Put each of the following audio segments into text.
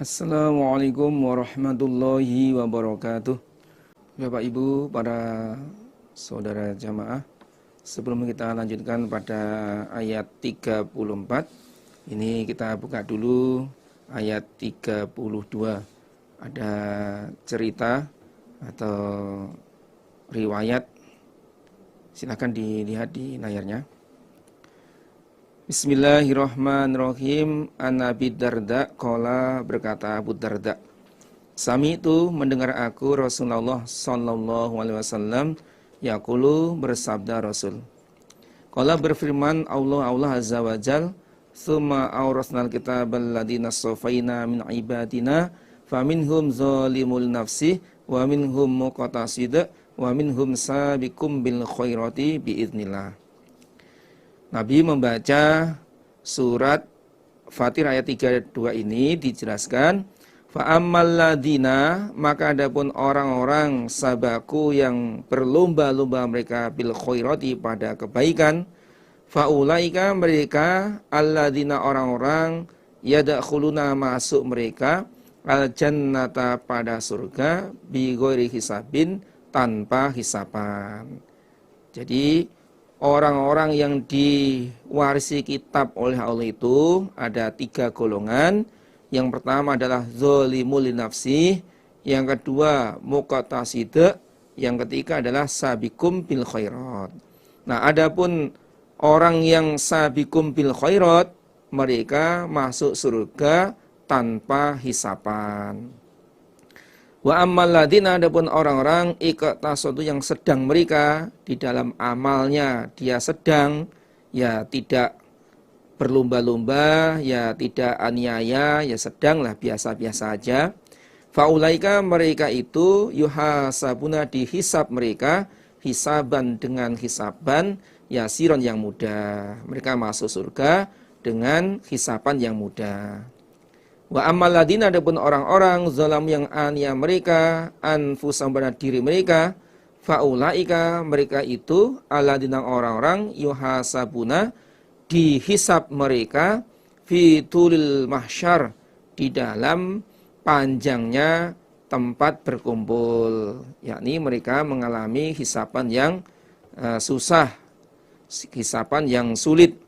Assalamualaikum warahmatullahi wabarakatuh. Bapak Ibu, para saudara jamaah, sebelum kita lanjutkan pada ayat 34, ini kita buka dulu ayat 32. Ada cerita atau riwayat, silakan dilihat di layarnya. Bismillahirrahmanirrahim. An Abi Darda qala, berkata Abu Darda, Sami itu mendengar aku Rasulullah sallallahu alaihi wasallam yaqulu, bersabda Rasul. Qala, berfirman Allah azza wa jal, tsumma awrasnal kitabal ladzina safaina min ibadina faminhum zalimul nafsi wa minhum muqtasid wa minhum sabiqum bil khairati biiznillah. Nabi membaca surat Fatir ayat 32 ini dijelaskan, fa'ammal ladina, maka adapun orang-orang sabaku yang berlomba-lomba mereka bil khairati, pada kebaikan, faulaika, mereka alladina, orang-orang yadkhuluna, masuk mereka al jannata, pada surga, bi ghairi hisabin, tanpa hisapan. Jadi orang-orang yang diwarisi kitab oleh Allah itu ada 3 golongan. Yang pertama adalah zalimul nafsi, yang kedua muqtasid, yang ketiga adalah sabiqum bil khairat. Nah, adapun orang yang sabiqum bil khairat, mereka masuk surga tanpa hisapan. Wa ammal ladina, adapun orang-orang iqtasadu, yang sedang mereka di dalam amalnya, dia sedang, ya tidak berlomba-lomba, ya tidak aniaya, ya sedanglah biasa-biasa aja. Faulaika, mereka itu yuhasabuna, dihisab mereka, hisaban, dengan hisaban yasiron, yang mudah. Mereka masuk surga dengan hisaban yang mudah. Wa ammal ladina, adapun orang-orang zalam, yang aniaya mereka anfusahum, pada diri mereka, faulaika, mereka itu aladina, orang-orang yuhasabuna, dihisab mereka fi tulil mahsyar, di dalam panjangnya tempat berkumpul, yakni mereka mengalami hisapan yang susah, hisapan yang sulit.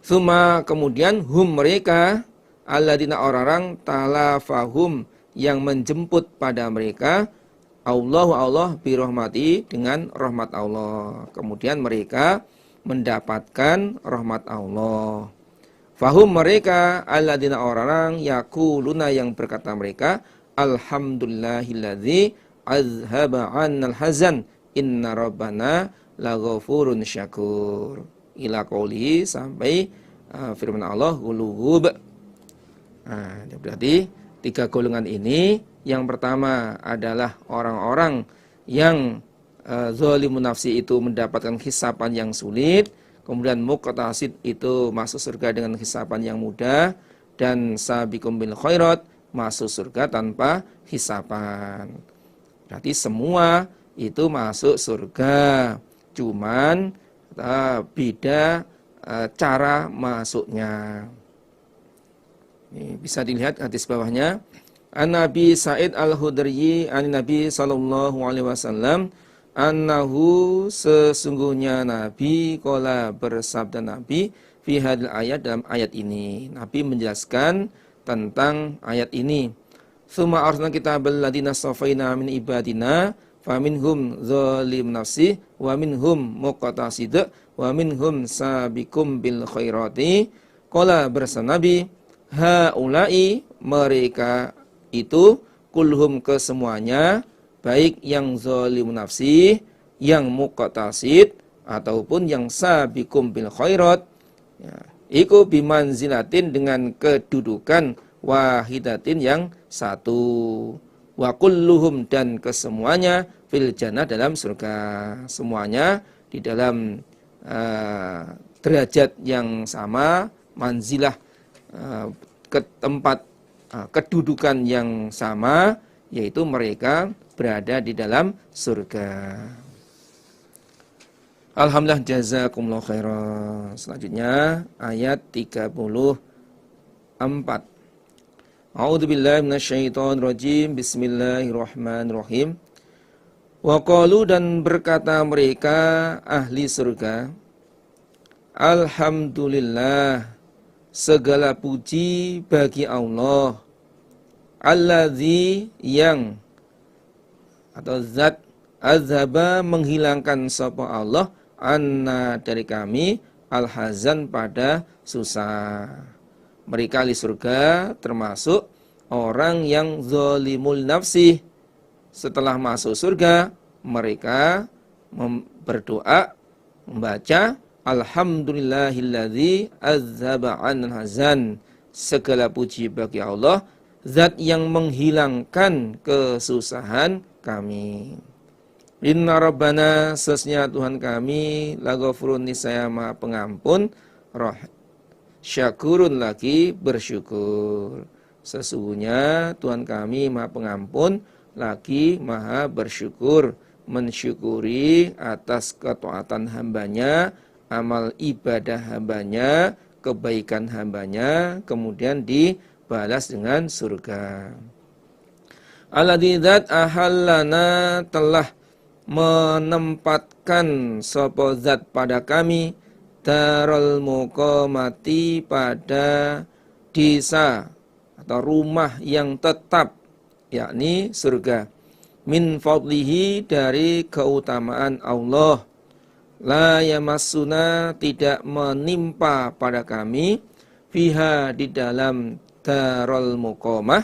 Suma, kemudian hum, mereka alladzina, orang-orang talafahum, yang menjemput pada mereka Allah birahmati, dengan rahmat Allah. Kemudian mereka mendapatkan rahmat Allah. Fahum, mereka alladzina, orang-orang yaquluna, yang berkata mereka alhamdulillahilladzi azhaba 'annal hazan inna rabbana laghafurun syakur, ila qouli, sampai firman Allah ghuluhub. Nah, berarti 3 golongan ini, yang pertama adalah orang-orang yang zalimun nafsi, itu mendapatkan hisapan yang sulit, kemudian muqtasid, itu masuk surga dengan hisapan yang mudah, dan sabiqum bil khairat, masuk surga tanpa hisapan. Berarti semua itu masuk surga, cuman beda cara masuknya. Ini bisa dilihat hadis bawahnya. An Nabi Sa'id Al-Khudri an Nabi sallallahu alaihi wasallam annahu, sesungguhnya Nabi, qala, bersabda Nabi, fi hadil ayat, dalam ayat ini. Nabi menjelaskan tentang ayat ini. Tsumma arsalna kitabal ladzina safaina min ibadina faminhum zalim nafsi wa minhum muqtasid wa minhum sabiqum bil khairati. Qala, bersabda Nabi, haula'i, mereka itu, kulhum, kesemuanya, baik yang zalim nafsi, yang muqtasid, ataupun yang sabiqum bil khairat, ya, iku bimanzilatin, dengan kedudukan wahidatin, yang satu. Wa kulluhum, dan kesemuanya, fil jannah, dalam surga. Semuanya di dalam derajat yang sama, manzilah, ke tempat kedudukan yang sama, yaitu mereka berada di dalam surga. Alhamdulillah, jazakumullah khairan. Selanjutnya ayat 34. A'udzubillahi minasyaitonirrajim. Bismillahirrahmanirrahim. Wa qalu, dan berkata mereka ahli surga, alhamdulillah, segala puji bagi Allah, alladzi, yang atau zat, azhaba, menghilangkan sapa Allah, anna, dari kami, alhazan, pada susah. Mereka ahli surga termasuk orang yang zalimul nafsi. Setelah masuk surga, mereka berdoa, membaca alhamdulillahilladzi azhaba 'anil hazan. Segala puji bagi Allah, zat yang menghilangkan kesusahan kami. Inna rabbana, sesungguhnya Tuhan kami, laghafurun, niscaya Maha Pengampun, syakurun, lagi bersyukur. Sesungguhnya Tuhan kami Maha Pengampun, lagi Maha bersyukur, mensyukuri atas ketaatan hambanya, amal ibadah hambanya, kebaikan hambanya, kemudian dibalas dengan surga. Alladzi, zat, ahallana, telah menempatkan sapa zat pada kami, darul muqamati, pada desa atau rumah yang tetap, yakni surga, min fadlihi, dari keutamaan Allah, la yamassuna, tidak menimpa pada kami, fiha, di dalam darul muqamah,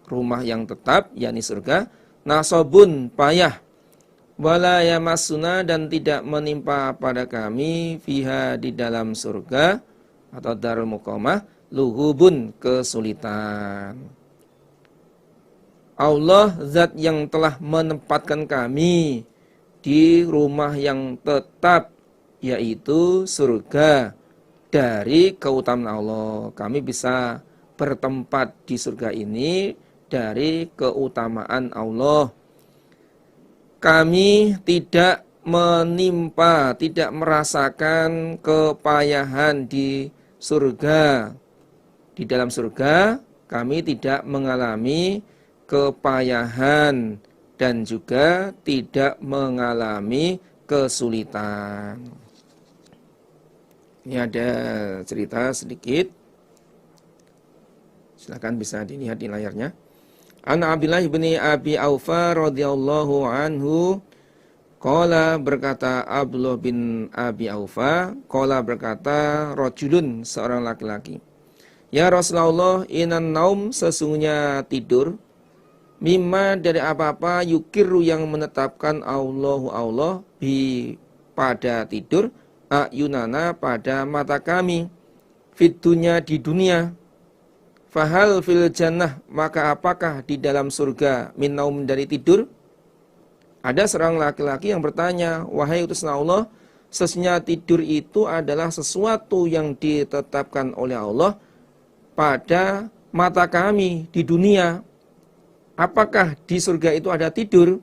rumah yang tetap, yakni surga, nasabun, payah, wala yamassuna, dan tidak menimpa pada kami, fiha, di dalam surga atau darul muqamah, lughubun, kesulitan. Allah zat yang telah menempatkan kami di rumah yang tetap, yaitu surga, dari keutamaan Allah. Kami bisa bertempat di surga ini dari keutamaan Allah. Kami tidak menimpa, tidak merasakan kepayahan di surga. Di dalam surga kami tidak mengalami kepayahan dan juga tidak mengalami kesulitan. Ini ada cerita sedikit. Silakan bisa dilihat di layarnya. An Abdullah bin Abi Aufa radhiyallahu anhu, qala, berkata Abdullah bin Abi Aufa, qala, berkata rajulun, seorang laki-laki, ya Rasulullah, inan naum, sesungguhnya tidur, mimma, dari apa-apa, yukiru, yang menetapkan Allah bi, pada tidur, ayunana, pada mata kami, fit dunya, di dunia. Fahal fil jannah, maka apakah di dalam surga, min naum, dari tidur? Ada seorang laki-laki yang bertanya, wahai utusan Allah, sesungguhnya tidur itu adalah sesuatu yang ditetapkan oleh Allah pada mata kami di dunia. Apakah di surga itu ada tidur?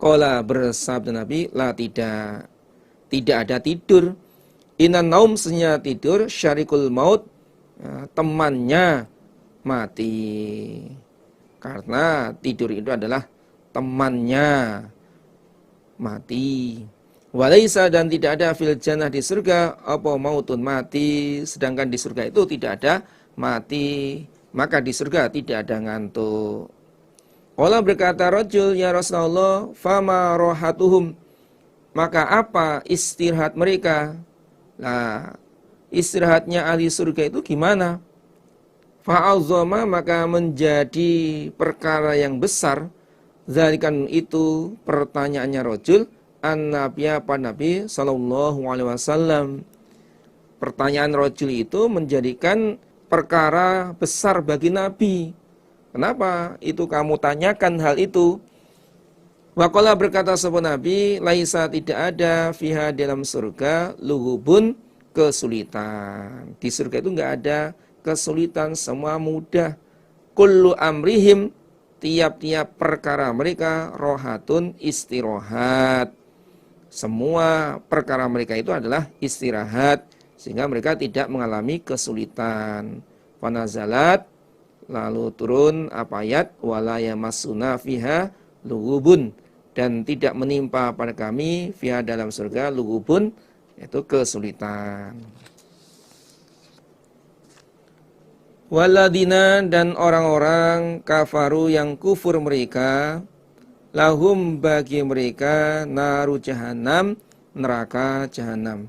Qala, bersabda Nabi, la, tidak ada tidur. Inan naum, sesungguhnya tidur, syarikul maut, temannya mati. Karena tidur itu adalah temannya mati. Walaisa, dan tidak ada fil jannah, di surga, apa mautun, mati. Sedangkan di surga itu tidak ada mati, maka di surga tidak ada ngantuk. Allah, berkata rajul, ya Rasulullah, fama rohatuhum, maka apa istirahat mereka? Nah, istirahatnya ahli surga itu gimana? Fa'azoma, maka menjadi perkara yang besar, zalikan, itu pertanyaannya rajul, an-nabiya, pada Nabi sallallahu alaihi wasallam. Pertanyaan rajul itu menjadikan perkara besar bagi Nabi. Kenapa itu kamu tanyakan hal itu? Waqala, berkata sahabat Nabi, laisa, tidak ada, fiha, dalam surga, lughubun, kesulitan. Di surga itu enggak ada kesulitan, semua mudah. Kullu amrihim, tiap-tiap perkara mereka, rohatun, istirahat. Semua perkara mereka itu adalah istirahat, sehingga mereka tidak mengalami kesulitan. Fanazalat, lalu turun apa ayat, wala yamassuna fiha lughubun, dan tidak menimpa pada kami fiha dalam surga lughubun, yaitu kesulitan. Waladina, dan orang-orang kafaru yang kufur mereka, lahum bagi mereka naru jahannam, neraka jahanam.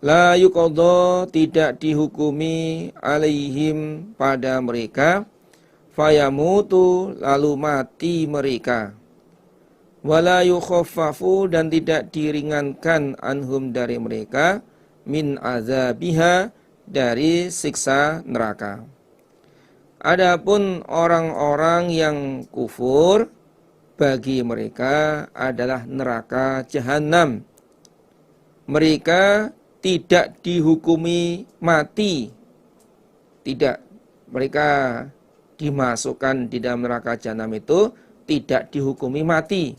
La yuqadha, tidak dihukumi alaihim pada mereka, fayamutu, lalu mati mereka. Wala yukhaffafu, dan tidak diringankan anhum dari mereka, min azabiha, dari siksa neraka. Adapun orang-orang yang kufur, bagi mereka adalah neraka jahanam. Mereka tidak dihukumi mati. Tidak. Mereka dimasukkan di dalam neraka jahanam itu tidak dihukumi mati.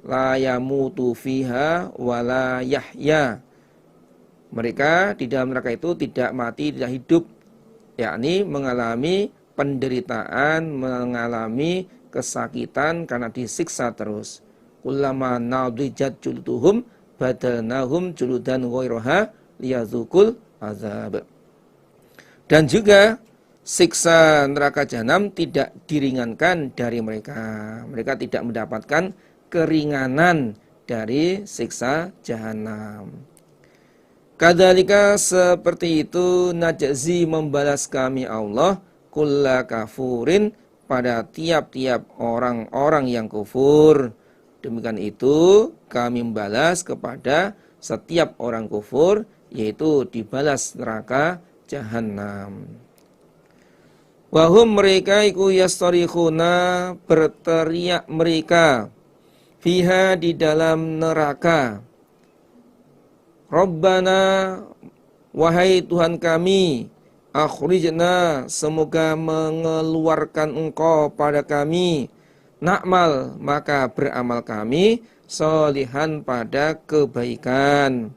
La yamutu fiha wala yahya. Mereka di dalam neraka itu tidak mati, tidak hidup. Yakni mengalami penderitaan, mengalami kesakitan karena disiksa terus. Kullama nadijat juluduhum badalnahum juludan ghairaha liyadzukul azab. Dan juga siksa neraka jahanam tidak diringankan dari mereka. Mereka tidak mendapatkan keringanan dari siksa jahanam. Kadzalika, seperti itu, najzi, membalas kami Allah, kulla kafurin, pada tiap-tiap orang-orang yang kufur. Demikian itu kami membalas kepada setiap orang kufur, yaitu dibalas neraka jahanam. Wahum, mereka iku yastarikhuna, berteriak mereka, fiha, di dalam neraka. Rabbana, wahai Tuhan kami, akhrijna, semoga mengeluarkan Engkau pada kami, na'mal, maka beramal kami, sholihan, pada kebaikan,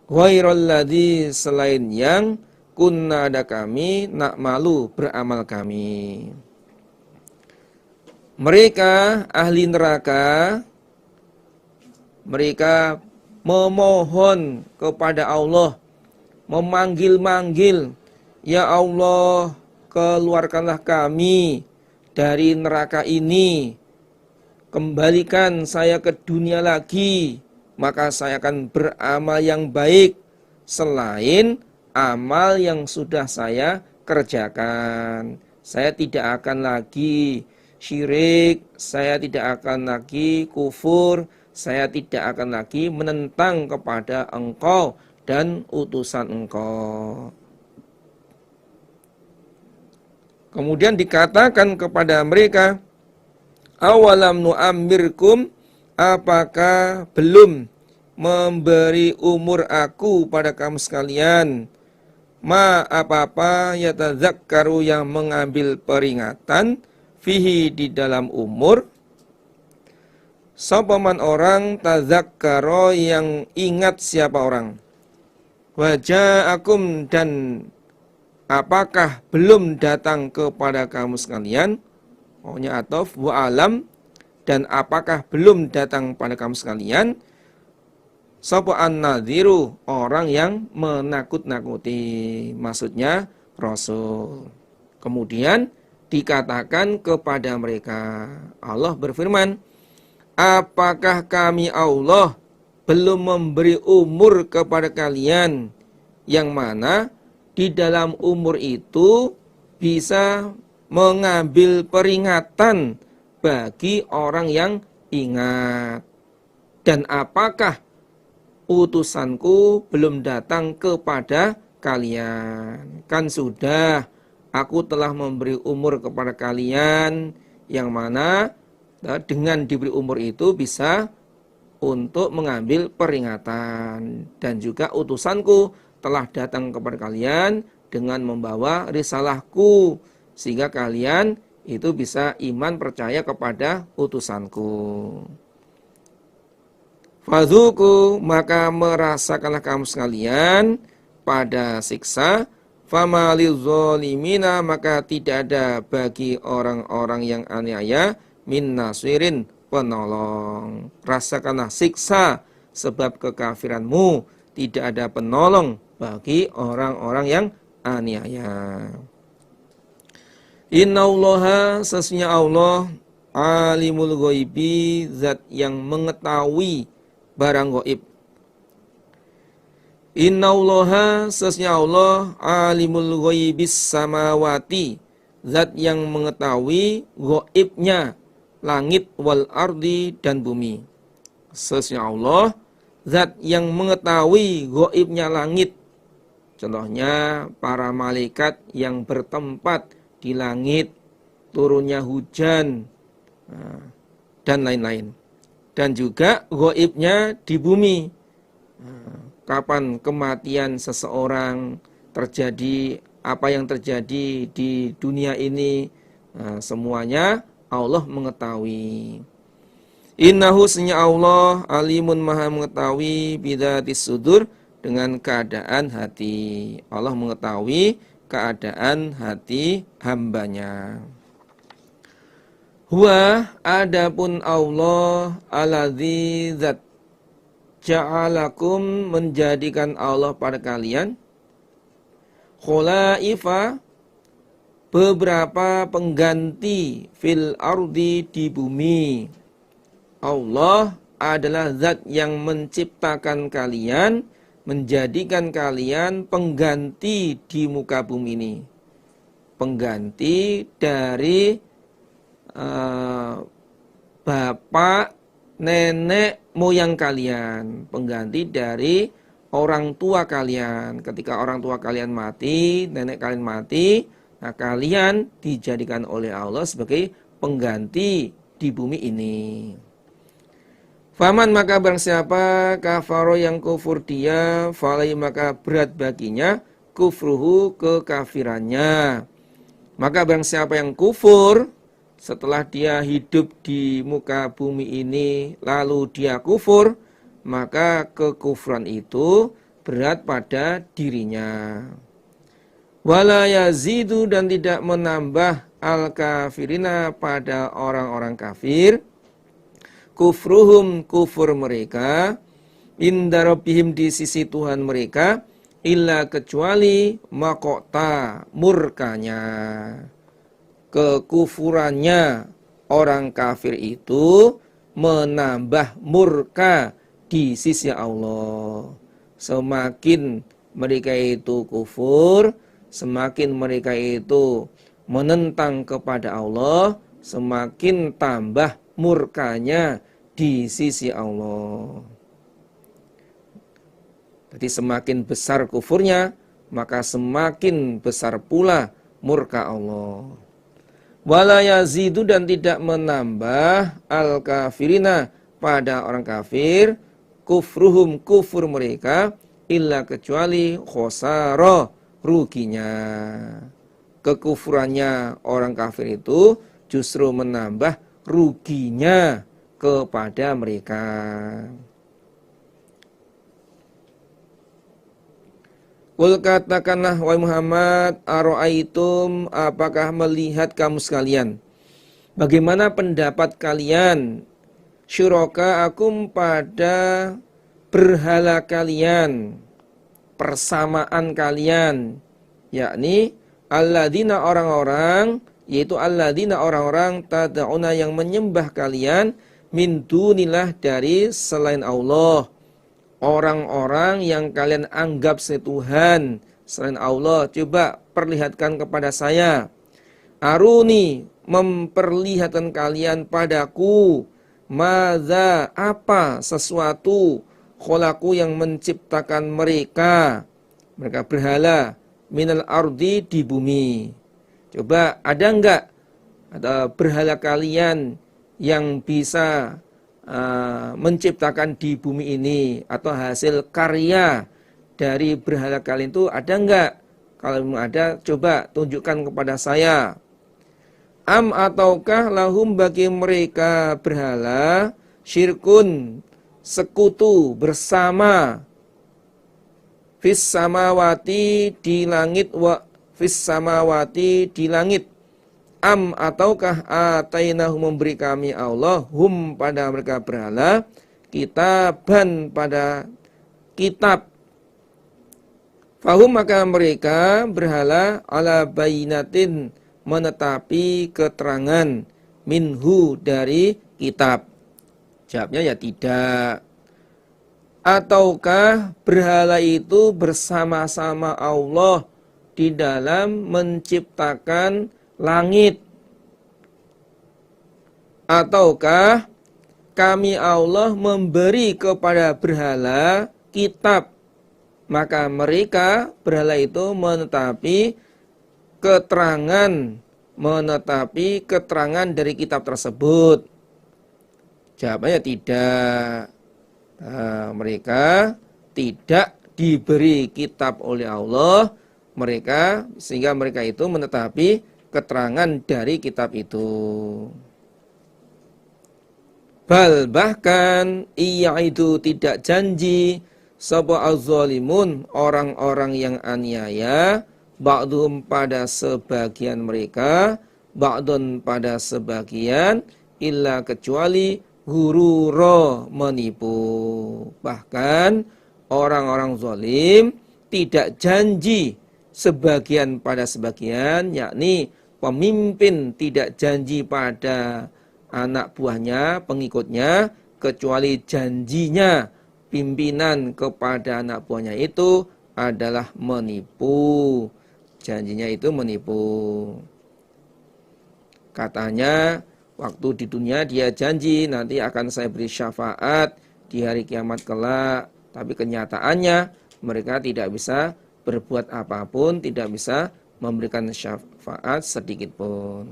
ghairal ladzi, selain yang kunna, ada kami, na'malu, beramal kami. Mereka ahli neraka, mereka memohon kepada Allah, memanggil-manggil, ya Allah, keluarkanlah kami dari neraka ini, kembalikan saya ke dunia lagi, maka saya akan beramal yang baik selain amal yang sudah saya kerjakan. Saya tidak akan lagi syirik, saya tidak akan lagi kufur, saya tidak akan lagi menentang kepada Engkau dan utusan Engkau. Kemudian dikatakan kepada mereka, awalam nu'ammirkum, apakah belum memberi umur aku pada kamu sekalian, ma, apa-apa, yatadzakkaru, yang mengambil peringatan, fihi, di dalam umur, sopaman orang, tazakkaro, yang ingat siapa orang, waja'akum, dan apakah belum datang kepada kamu sekalian, pokoknya atof, wa alam, dan apakah belum datang pada kamu sekalian, sopa'an nadhiru, orang yang menakut-nakuti, maksudnya Rasul. Kemudian dikatakan kepada mereka, Allah berfirman, apakah kami Allah belum memberi umur kepada kalian, yang mana di dalam umur itu bisa mengambil peringatan bagi orang yang ingat. Dan apakah utusanku belum datang kepada kalian? Kan sudah, aku telah memberi umur kepada kalian, yang mana dengan diberi umur itu bisa untuk mengambil peringatan. Dan juga utusanku telah datang kepada kalian dengan membawa risalahku, sehingga kalian itu bisa iman percaya kepada utusanku. Fadzuku, maka merasakanlah kamu sekalian pada siksa, Fama lizolimina, maka tidak ada bagi orang-orang yang aniaya min nasirin, penolong. Rasakanlah siksa sebab kekafiranmu, tidak ada penolong bagi orang-orang yang aniaya. Innallaha, sesungguhnya Allah, alimul ghaibi, zat yang mengetahui barang gaib. Innallaha, sesungguhnya Allah, alimul ghaibis samawati, zat yang mengetahui gaibnya langit wal ardi, dan bumi. Sesungguhnya Allah, zat yang mengetahui gaibnya langit. Contohnya para malaikat yang bertempat di langit, turunnya hujan, dan lain-lain. Dan juga gaibnya di bumi. Kapan kematian seseorang terjadi, apa yang terjadi di dunia ini, semuanya Allah mengetahui. Innahu, sesungguhnya Allah, alimun, maha mengetahui, bidzatis sudur, dengan keadaan hati. Allah mengetahui keadaan hati hambanya. Huwa, adapun Allah, alladzi, zat, ja'alakum, menjadikan Allah pada kalian, khulaifa, beberapa pengganti, fil ardi, di bumi. Allah adalah zat yang menciptakan kalian, menjadikan kalian pengganti di muka bumi ini. Pengganti dari bapak, nenek moyang kalian, pengganti dari orang tua kalian. Ketika orang tua kalian mati, nenek kalian mati, nah kalian dijadikan oleh Allah sebagai pengganti di bumi ini. Faman, maka barang siapa kafaro, yang kufur dia, falai, maka berat baginya kufruhu, kekafirannya. Maka barang siapa yang kufur setelah dia hidup di muka bumi ini, lalu dia kufur, maka kekufuran itu berat pada dirinya. Wala yazidu, dan tidak menambah al-kafirina, pada orang-orang kafir, kufruhum, kufur mereka, inda rabbihim, di sisi Tuhan mereka, illa, kecuali makota, murkanya. Kekufurannya orang kafir itu menambah murka di sisi Allah. Semakin mereka itu kufur, semakin mereka itu menentang kepada Allah, semakin tambah murkanya di sisi Allah. Jadi semakin besar kufurnya, maka semakin besar pula murka Allah. Wala yazidu, dan tidak menambah al-kafirina, pada orang kafir, kufruhum, kufur mereka, illa, kecuali khosara, ruginya. Kekufurannya orang kafir itu justru menambah ruginya kepada mereka. Qul, katakanlah wahai Muhammad, aro'aitum, apakah melihat kamu sekalian, bagaimana pendapat kalian, syuraka akum, pada berhala kalian, persamaan kalian, yakni alladzina, orang-orang, yaitu alladzina, orang-orang, tad'una, yang menyembah kalian, min dunillah, dari selain Allah. Orang-orang yang kalian anggap setuhan selain Allah, coba perlihatkan kepada saya. Aruni, memperlihatkan kalian padaku, madza, apa sesuatu, kholaku, yang menciptakan mereka berhala, minal ardi, di bumi. Coba ada enggak ada berhala kalian yang bisa menciptakan di bumi ini, atau hasil karya dari berhala kalian itu ada enggak? Kalau memang ada, coba tunjukkan kepada saya. Am, ataukah lahum, bagi mereka berhala, syirkun, sekutu bersama, fis samawati di langit wa fis samawati di langit am ataukah atainahu memberi kami Allah hum pada mereka berhala kitaban pada kitab fahum maka mereka berhala ala bayinatin menetapi keterangan minhu dari kitab. Jawabnya ya tidak. Ataukah berhala itu bersama-sama Allah di dalam menciptakan langit? Ataukah kami Allah memberi kepada berhala kitab? Maka mereka berhala itu menetapi keterangan dari kitab tersebut. Jawabannya tidak. Mereka tidak diberi kitab oleh Allah sehingga mereka itu menetapi keterangan dari kitab itu. Bahkan ia itu tidak janji sapa az-zalimun orang-orang yang aniaya ba'dhum pada sebagian mereka ba'dun pada sebagian illa kecuali hururo menipu. Bahkan orang-orang zalim tidak janji sebagian pada sebagian, yakni pemimpin tidak janji pada anak buahnya, pengikutnya, kecuali janjinya pimpinan kepada anak buahnya itu adalah menipu. Janjinya itu menipu. Katanya waktu di dunia dia janji nanti akan saya beri syafaat di hari kiamat kelak. Tapi kenyataannya mereka tidak bisa berbuat apapun, tidak bisa memberikan syafaat sedikit pun.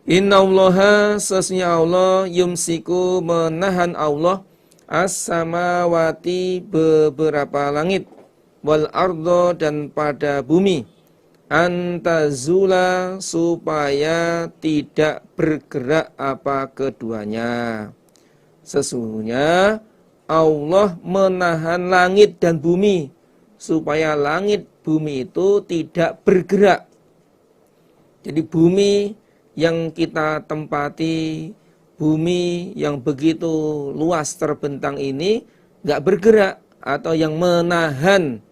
Innallaha sesungguhnya Allah yumsiku menahan Allah as-samawati beberapa langit wal ardo dan pada bumi antazula supaya tidak bergerak apa keduanya. Sesungguhnya Allah menahan langit dan bumi supaya langit bumi itu tidak bergerak. Jadi bumi yang kita tempati, bumi yang begitu luas terbentang ini nggak bergerak, atau yang menahan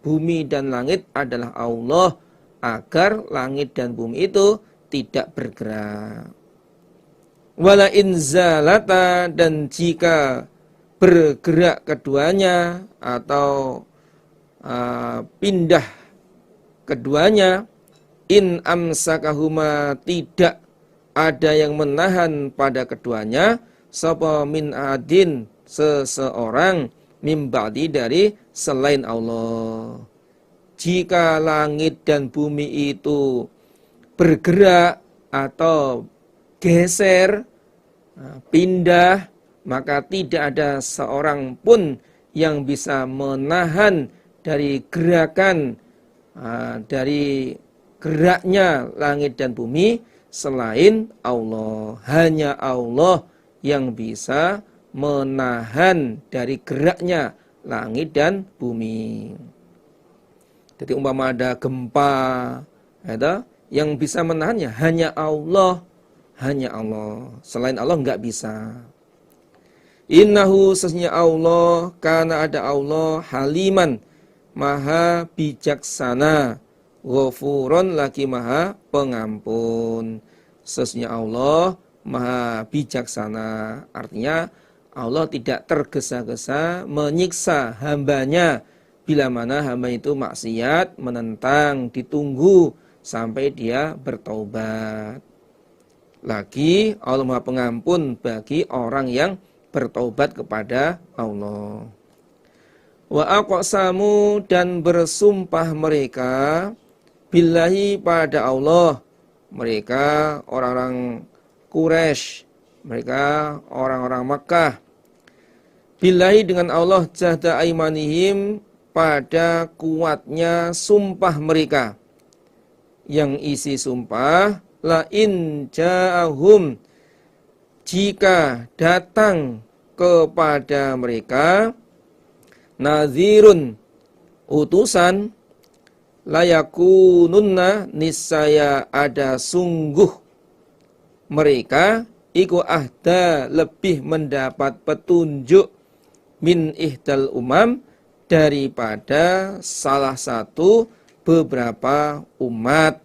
bumi dan langit adalah Allah agar langit dan bumi itu tidak bergerak. Wala inzalata dan jika bergerak keduanya atau pindah keduanya in amsakahuma tidak ada yang menahan pada keduanya sapa min adin seseorang mimba'di dari selain Allah. Jika langit dan bumi itu bergerak atau geser, pindah, maka tidak ada seorang pun yang bisa menahan dari gerakan, dari geraknya langit dan bumi selain Allah. Hanya Allah yang bisa menahan dari geraknya langit dan bumi. Jadi umpama ada gempa, yang bisa menahannya hanya Allah, selain Allah nggak bisa. Innahu sesungguhnya Allah, karena ada Allah haliman, maha bijaksana, ghafurun lagi maha pengampun. Sesungguhnya Allah maha bijaksana, artinya Allah tidak tergesa-gesa menyiksa hambanya bila mana hamba itu maksiat, menentang, ditunggu sampai dia bertaubat. Lagi Allah maha pengampun bagi orang yang bertaubat kepada Allah. Wa aqsamu dan bersumpah mereka billahi pada Allah. Mereka orang-orang Quraisy, mereka orang-orang Makkah. Billahi dengan Allah jahda aimanihim pada kuatnya sumpah mereka. Yang isi sumpah la in ja'ahum jika datang kepada mereka nadhirun utusan, layakununna niscaya ada sungguh mereka iku ahda lebih mendapat petunjuk min ihdal umam daripada salah satu beberapa umat.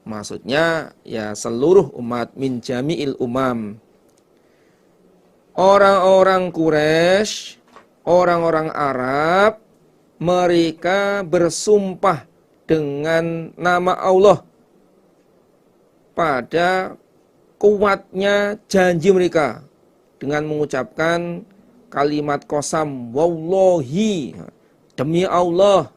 Maksudnya ya seluruh umat, min jami'il umam. Orang-orang Quraisy, orang-orang Arab, mereka bersumpah dengan nama Allah pada kuatnya janji mereka dengan mengucapkan kalimat qasam, wallahi, demi Allah,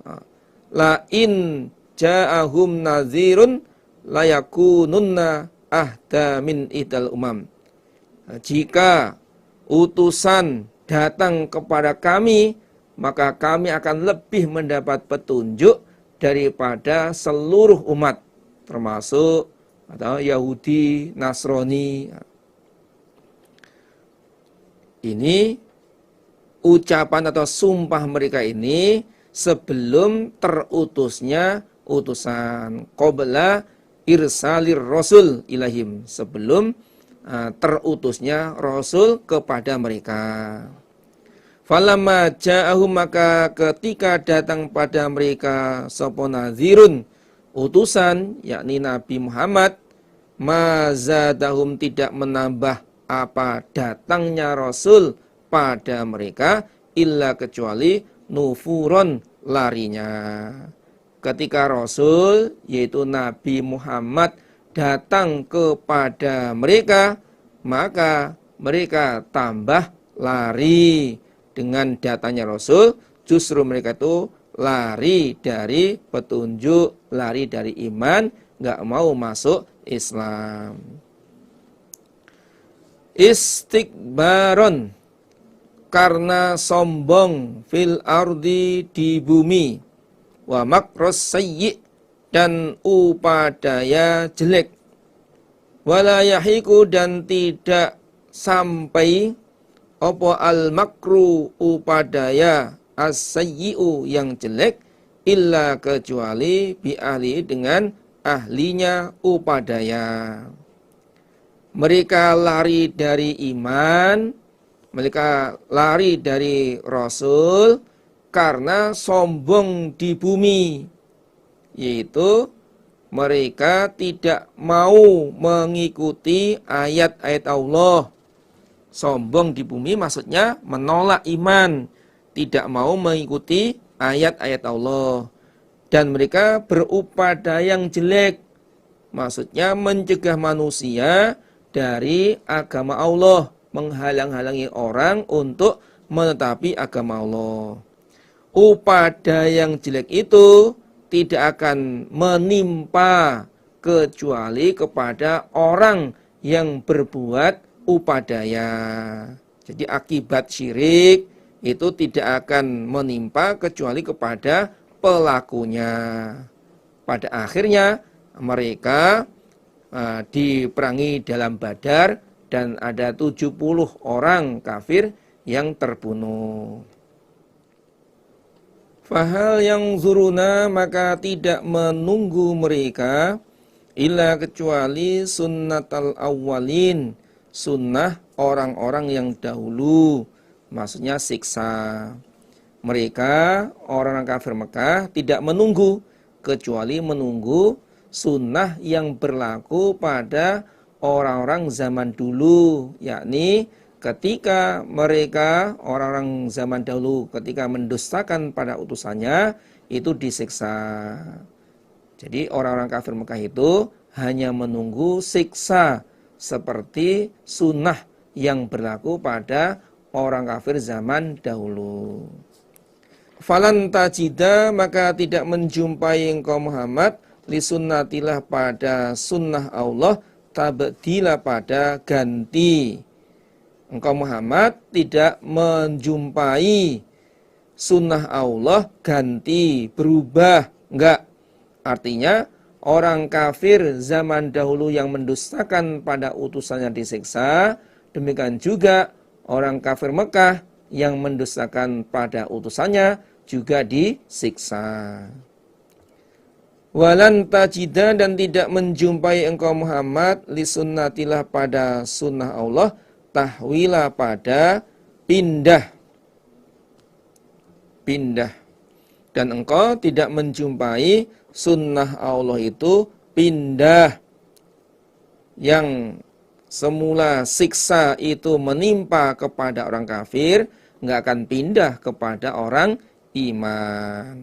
la in ja'ahum nadhirun layakununna ahda min idal umam. Jika utusan datang kepada kami, maka kami akan lebih mendapat petunjuk daripada seluruh umat, termasuk atau Yahudi, Nasrani. Ini ucapan atau sumpah mereka ini sebelum terutusnya utusan, qabla irsalir rasul ilahim, sebelum terutusnya rasul kepada mereka. Falamma ja'ahum, maka ketika datang pada mereka sapa nadhirun utusan, yakni Nabi Muhammad, mazadahum tidak menambah apa datangnya rasul pada mereka illa kecuali nufuron, larinya. Ketika rasul yaitu Nabi Muhammad datang kepada mereka, maka mereka tambah lari. Dengan datanya rasul, justru mereka itu lari dari petunjuk, lari dari iman, nggak mau masuk Islam. Istikbaron, karena sombong, fil ardi, di bumi, wa makros sayyi, dan upadaya jelek, wala yahiku, dan tidak sampai apa al makru upadaya as-sayyi'u yang jelek, illa kecuali bi ahli, dengan ahlinya upadaya. Mereka lari dari iman, mereka lari dari rasul karena sombong di bumi, yaitu mereka tidak mau mengikuti ayat-ayat Allah. Sombong di bumi maksudnya menolak iman, tidak mau mengikuti ayat-ayat Allah. Dan mereka berupadaya yang jelek, maksudnya mencegah manusia dari agama Allah, menghalang-halangi orang untuk menetapi agama Allah. Upadaya yang jelek itu tidak akan menimpa kecuali kepada orang yang berbuat upadaya. Jadi akibat syirik itu tidak akan menimpa kecuali kepada pelakunya. Pada akhirnya mereka diperangi dalam Badar dan ada 70 orang kafir yang terbunuh. Fahal yang zuruna, maka tidak menunggu mereka illa kecuali sunnatal awwalin, sunnah orang-orang yang dahulu, maksudnya siksa. Mereka, orang-orang kafir Mekah, tidak menunggu, kecuali menunggu sunnah yang berlaku pada orang-orang zaman dulu, yakni ketika mereka, orang-orang zaman dahulu, ketika mendustakan pada utusannya, itu disiksa. Jadi orang-orang kafir Mekah itu hanya menunggu siksa seperti sunnah yang berlaku pada orang kafir zaman dahulu. Falan tajida, maka tidak menjumpai engkau Muhammad li sunnatilah pada sunnah Allah, tabdila pada ganti. Engkau Muhammad tidak menjumpai sunnah Allah ganti, berubah, enggak. Artinya orang kafir zaman dahulu yang mendustakan pada utusannya disiksa, demikian juga orang kafir Mekah yang mendustakan pada utusannya juga disiksa. Walan tajida, dan tidak menjumpai engkau Muhammad li sunnatilah pada sunnah Allah, tahwila pada pindah. Dan engkau tidak menjumpai sunnah Allah itu pindah. Yang semula siksa itu menimpa kepada orang kafir, nggak akan pindah kepada orang iman.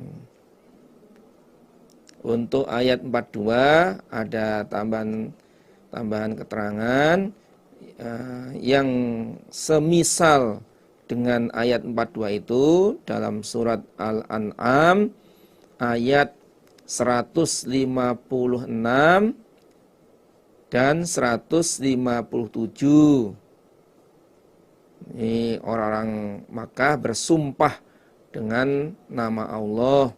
Untuk ayat 42 ada tambahan keterangan yang semisal dengan ayat 42 itu dalam surat Al-An'am ayat 156 dan 157. Ini orang-orang Makkah bersumpah dengan nama Allah.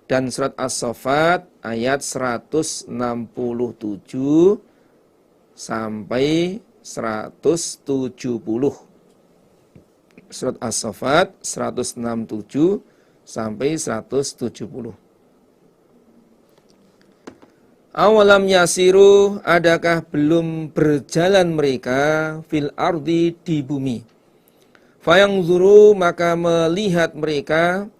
Dan surat As-Saffat ayat 167 sampai 170. Surat As-Saffat 167 sampai 170. Awalam yasiru, adakah belum berjalan mereka fil ardi, di bumi. Fayangzuru, maka melihat mereka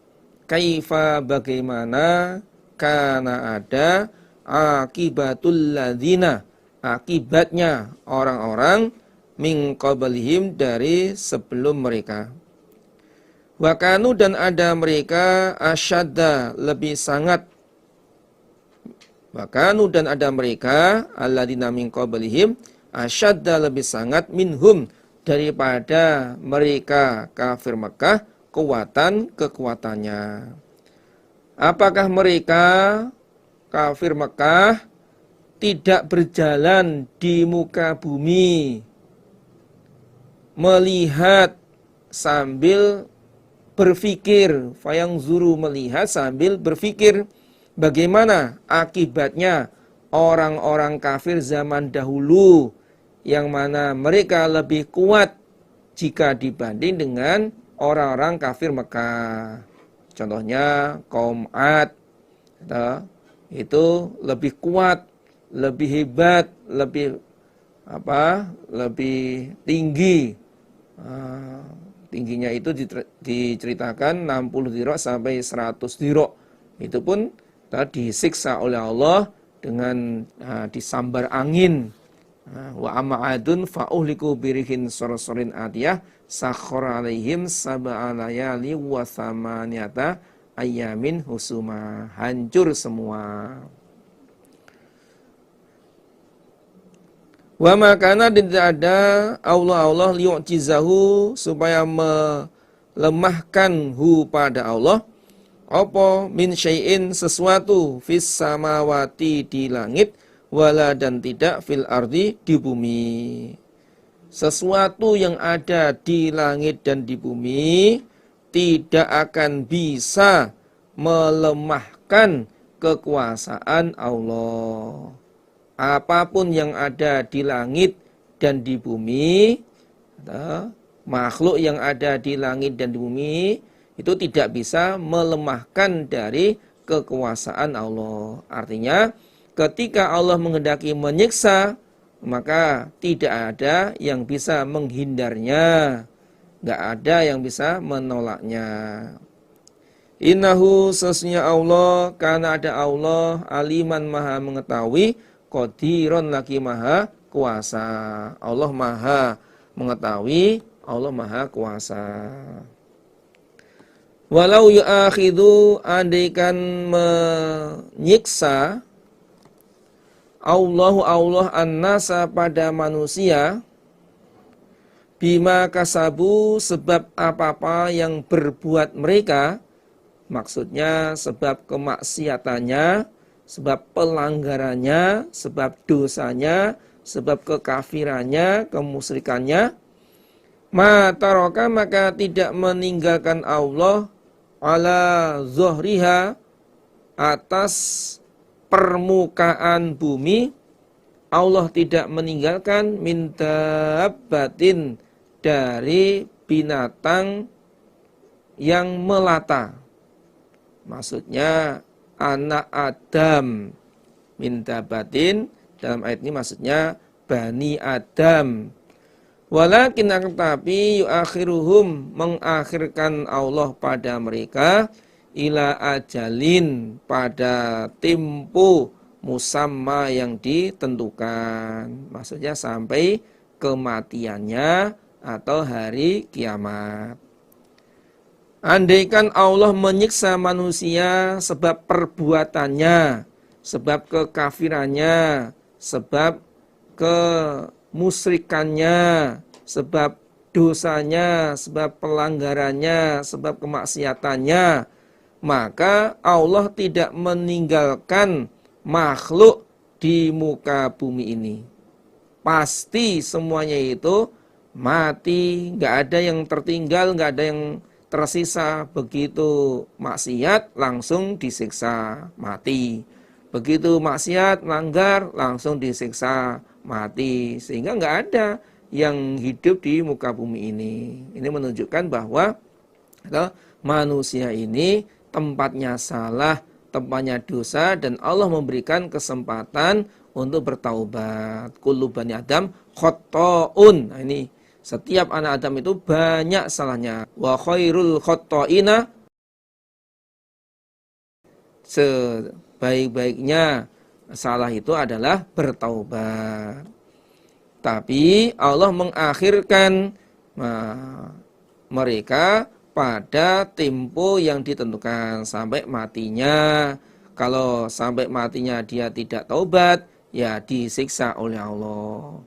kaifa, bagaimana, kana ada, akibatul ladzina, akibatnya orang-orang min qablihim, dari sebelum mereka. Wa kanu, dan ada mereka asyadda, lebih sangat. Wa kanu, dan ada mereka alladzina min qablihim asyadda, lebih sangat, minhum, daripada mereka kafir Mekah, kekuatannya. Apakah mereka kafir Mekah tidak berjalan di muka bumi, melihat sambil berfikir, fayangzuru, melihat sambil berfikir bagaimana akibatnya orang-orang kafir zaman dahulu, yang mana mereka lebih kuat jika dibanding dengan orang-orang kafir Mekah. Contohnya kaum Ad, itu lebih kuat, lebih hebat, lebih tinggi. Tingginya itu diceritakan 60 dirok sampai 100 dirok. Itu pun disiksa oleh Allah dengan disambar angin. Wa ama'adun fa'uhliku birihin sorsorin adiyah sakhara alaihim sab'a layali wa thamaniyata ayamin husuma. Hancur semua. Wa makana, tidak ada Allah liyu'jizahu, supaya melemahkan hu pada Allah, apa min syai'in, sesuatu, fis samawati, di langit, wala, dan tidak, fil ardi, di bumi. Sesuatu yang ada di langit dan di bumi tidak akan bisa melemahkan kekuasaan Allah. Apapun yang ada di langit dan di bumi, makhluk yang ada di langit dan di bumi, itu tidak bisa melemahkan dari kekuasaan Allah. Artinya, ketika Allah menghendaki menyiksa, maka tidak ada yang bisa menghindarnya, nggak ada yang bisa menolaknya. Innahu, sesungguhnya Allah, karena ada Allah, aliman, maha mengetahui, qadiron, lagi maha kuasa. Allah maha mengetahui, Allah maha kuasa. Walau yu'akhidu, andaikan menyiksa Allah an-nasa, pada manusia, bima kasabu, sebab apa-apa yang berbuat mereka, maksudnya sebab kemaksiatannya, sebab pelanggarannya, sebab dosanya, sebab kekafirannya, kemusyrikannya, ma taraka, maka tidak meninggalkan Allah ala zuhriha, atas permukaan bumi, Allah tidak meninggalkan min dabbatin, dari binatang yang melata. Maksudnya anak Adam min dabatin, dalam ayat ini maksudnya Bani Adam. Walakin tapi yuakhiruhum, mengakhirkan Allah pada mereka ila ajalin, pada tempo musamma yang ditentukan. Maksudnya sampai kematiannya atau hari kiamat. Andaikan Allah menyiksa manusia sebab perbuatannya, sebab kekafirannya, sebab kemusyrikannya, sebab dosanya, sebab pelanggarannya, sebab kemaksiatannya, maka Allah tidak meninggalkan makhluk di muka bumi ini. Pasti semuanya itu mati, nggak ada yang tertinggal, nggak ada yang tersisa. Begitu maksiat langsung disiksa mati, begitu maksiat langgar langsung disiksa mati, sehingga nggak ada yang hidup di muka bumi ini. Ini menunjukkan bahwa manusia ini tempatnya salah, tempatnya dosa, dan Allah memberikan kesempatan untuk bertaubat. Kullu bani Adam khotta'un. Nah, ini setiap anak Adam itu banyak salahnya. Wa khairul khotta'ina, sebaik-baiknya salah itu adalah bertaubat. Tapi Allah mengakhirkan mereka pada tempo yang ditentukan sampai matinya. Kalau sampai matinya dia tidak taubat, ya disiksa oleh Allah.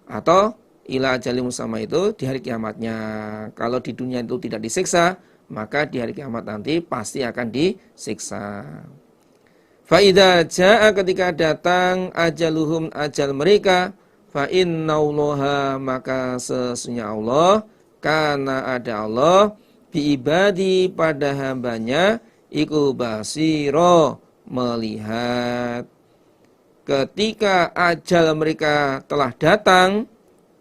Atau ila ajali musamma itu di hari kiamatnya. Kalau di dunia itu tidak disiksa, maka di hari kiamat nanti pasti akan disiksa. Fa idza jaa, ketika datang ajaluhum, ajal mereka, fa innallaha, maka sesungguhnya Allah, karena ada Allah, bi ibadi, pada hambanya, iku basiro, melihat. Ketika ajal mereka telah datang,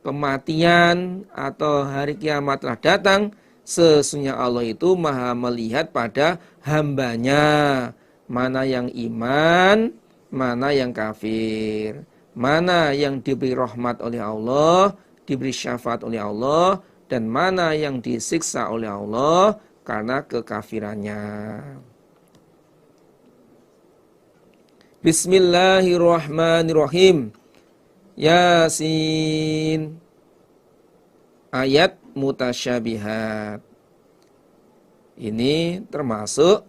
kematian atau hari kiamat telah datang, sesungguhnya Allah itu maha melihat pada hambanya, mana yang iman, mana yang kafir, mana yang diberi rahmat oleh Allah, diberi syafaat oleh Allah, dan mana yang disiksa oleh Allah karena kekafirannya. Bismillahirrahmanirrahim. Yasin. Ayat mutasyabihat. Ini termasuk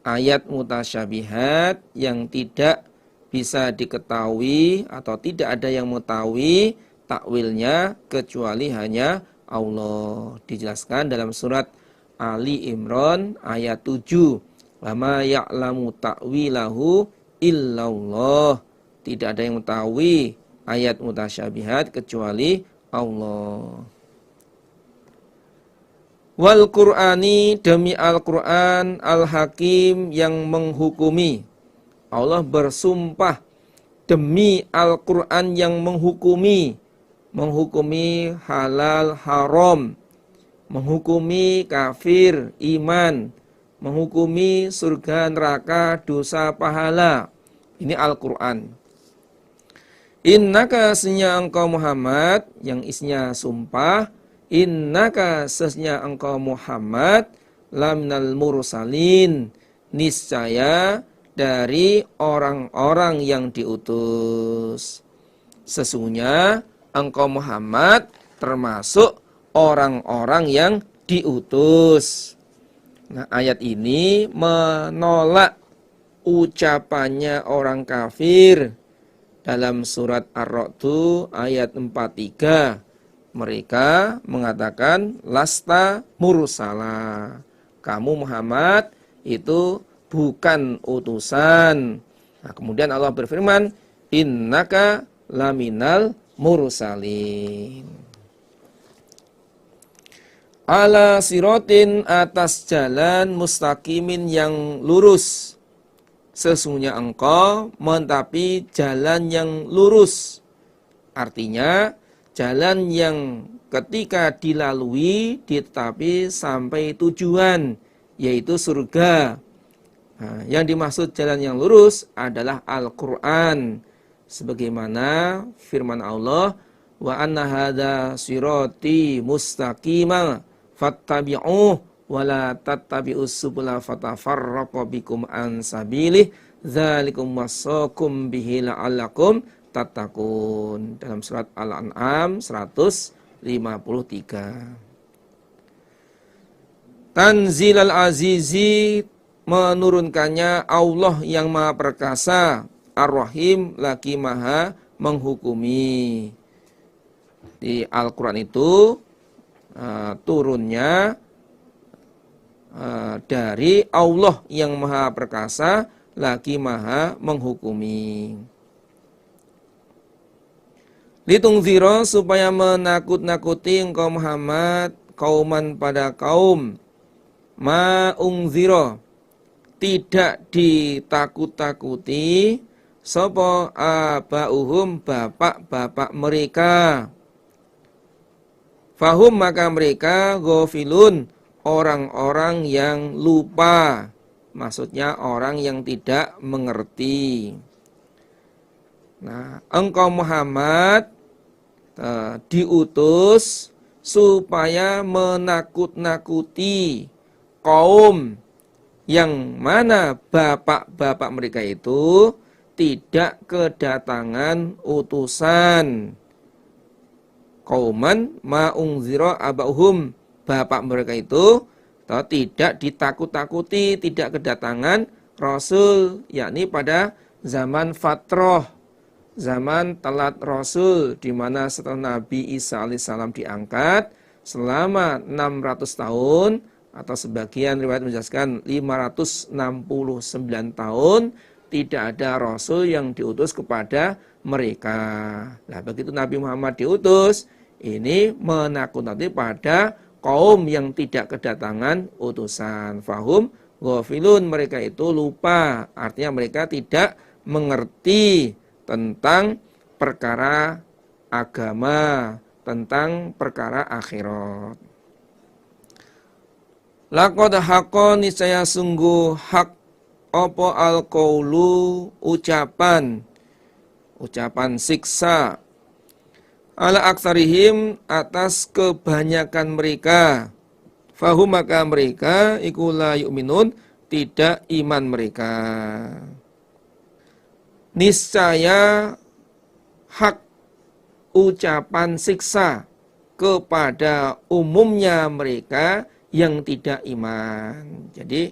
ayat mutasyabihat yang tidak bisa diketahui atau tidak ada yang mengetahui takwilnya kecuali hanya Allah. Dijelaskan dalam surat Ali Imran ayat 7. Wa ma ya'lamu ta'wilahu illallah. Tidak ada yang mengetahui ayat mutasyabihat kecuali Allah. Wal Qur'ani, demi Al-Qur'an, Al-Hakim, yang menghukumi. Allah bersumpah demi Al-Qur'an yang menghukumi halal haram, menghukumi kafir iman, menghukumi surga neraka dosa pahala. Ini Al-Qur'an. Innaka, sesungguhnya engkau Muhammad, yang isinya sumpah, innaka, sesungguhnya engkau Muhammad, lamnal mursalin, niscaya dari orang-orang yang diutus. Sesungguhnya engkau Muhammad termasuk orang-orang yang diutus. Nah, ayat ini menolak ucapannya orang kafir dalam surat Ar-Ra'd ayat 43. Mereka mengatakan lasta mursala. Kamu Muhammad itu bukan utusan. Nah, kemudian Allah berfirman, innaka laminal mursalin. Ala sirotin, atas jalan mustaqimin yang lurus. Sesungguhnya engkau menetapi jalan yang lurus. Artinya jalan yang ketika dilalui tetapi sampai tujuan, yaitu surga. Nah, yang dimaksud jalan yang lurus adalah Al-Quran. Sebagaimana firman Allah, wa anna hadza sirati mustaqima fattabi'uh wa la tattabi'us subula fatafarraqu bikum an sabilih dzalikum wasaqum bihi la'allakum tattaqun. Dalam surat Al-An'am 153. Tanzilal Azizi, menurunkannya Allah yang Maha Perkasa, Ar-Rahim, lagi Maha menghukumi. Di Al-Quran itu turunnya dari Allah yang Maha Perkasa, lagi Maha menghukumi. Litungzira, supaya menakut-nakuti engkau Muhammad kauman pada kaum, ma'ungzira, tidak ditakut-takuti sapa abauhum, bapak-bapak mereka. Fahum, maka mereka ghafilun, orang-orang yang lupa, maksudnya orang yang tidak mengerti. Nah, engkau Muhammad diutus supaya menakut-nakuti kaum yang mana bapak-bapak mereka itu tidak kedatangan utusan. Kauman ma'ungzira abauhum, bapak mereka itu tidak ditakut-takuti, tidak kedatangan Rasul, yakni pada zaman fatrah, zaman telat Rasul, di mana setelah Nabi Isa alaihissalam diangkat selama 600 tahun, atau sebagian riwayat menjelaskan 569 tahun, tidak ada Rasul yang diutus kepada mereka. Nah, begitu Nabi Muhammad diutus, ini menakut-nakuti pada kaum yang tidak kedatangan utusan. Fahum ghafilun, mereka itu lupa, artinya mereka tidak mengerti tentang perkara agama, tentang perkara akhirat. Laqad haqqa, niscaya sungguh hak apa al-qaulu, ucapan siksa, ala aksarihim, atas kebanyakan mereka. Fahum, maka mereka iku la yu'minun, tidak iman mereka. Niscaya hak ucapan siksa kepada umumnya mereka yang tidak iman. Jadi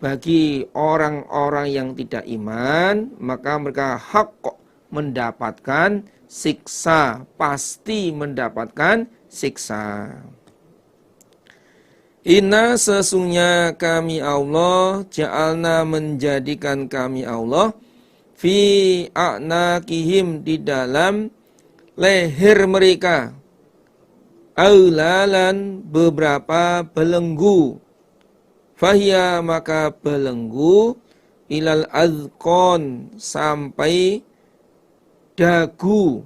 bagi orang-orang yang tidak iman, maka mereka hak mendapatkan siksa, pasti mendapatkan siksa. Inna, sesungguhnya kami Allah, ja'alna, menjadikan kami Allah, fi a'naqihim, di dalam leher mereka, aulalan, beberapa belenggu, fahya, maka belenggu, ilal azqon, sampai dagu,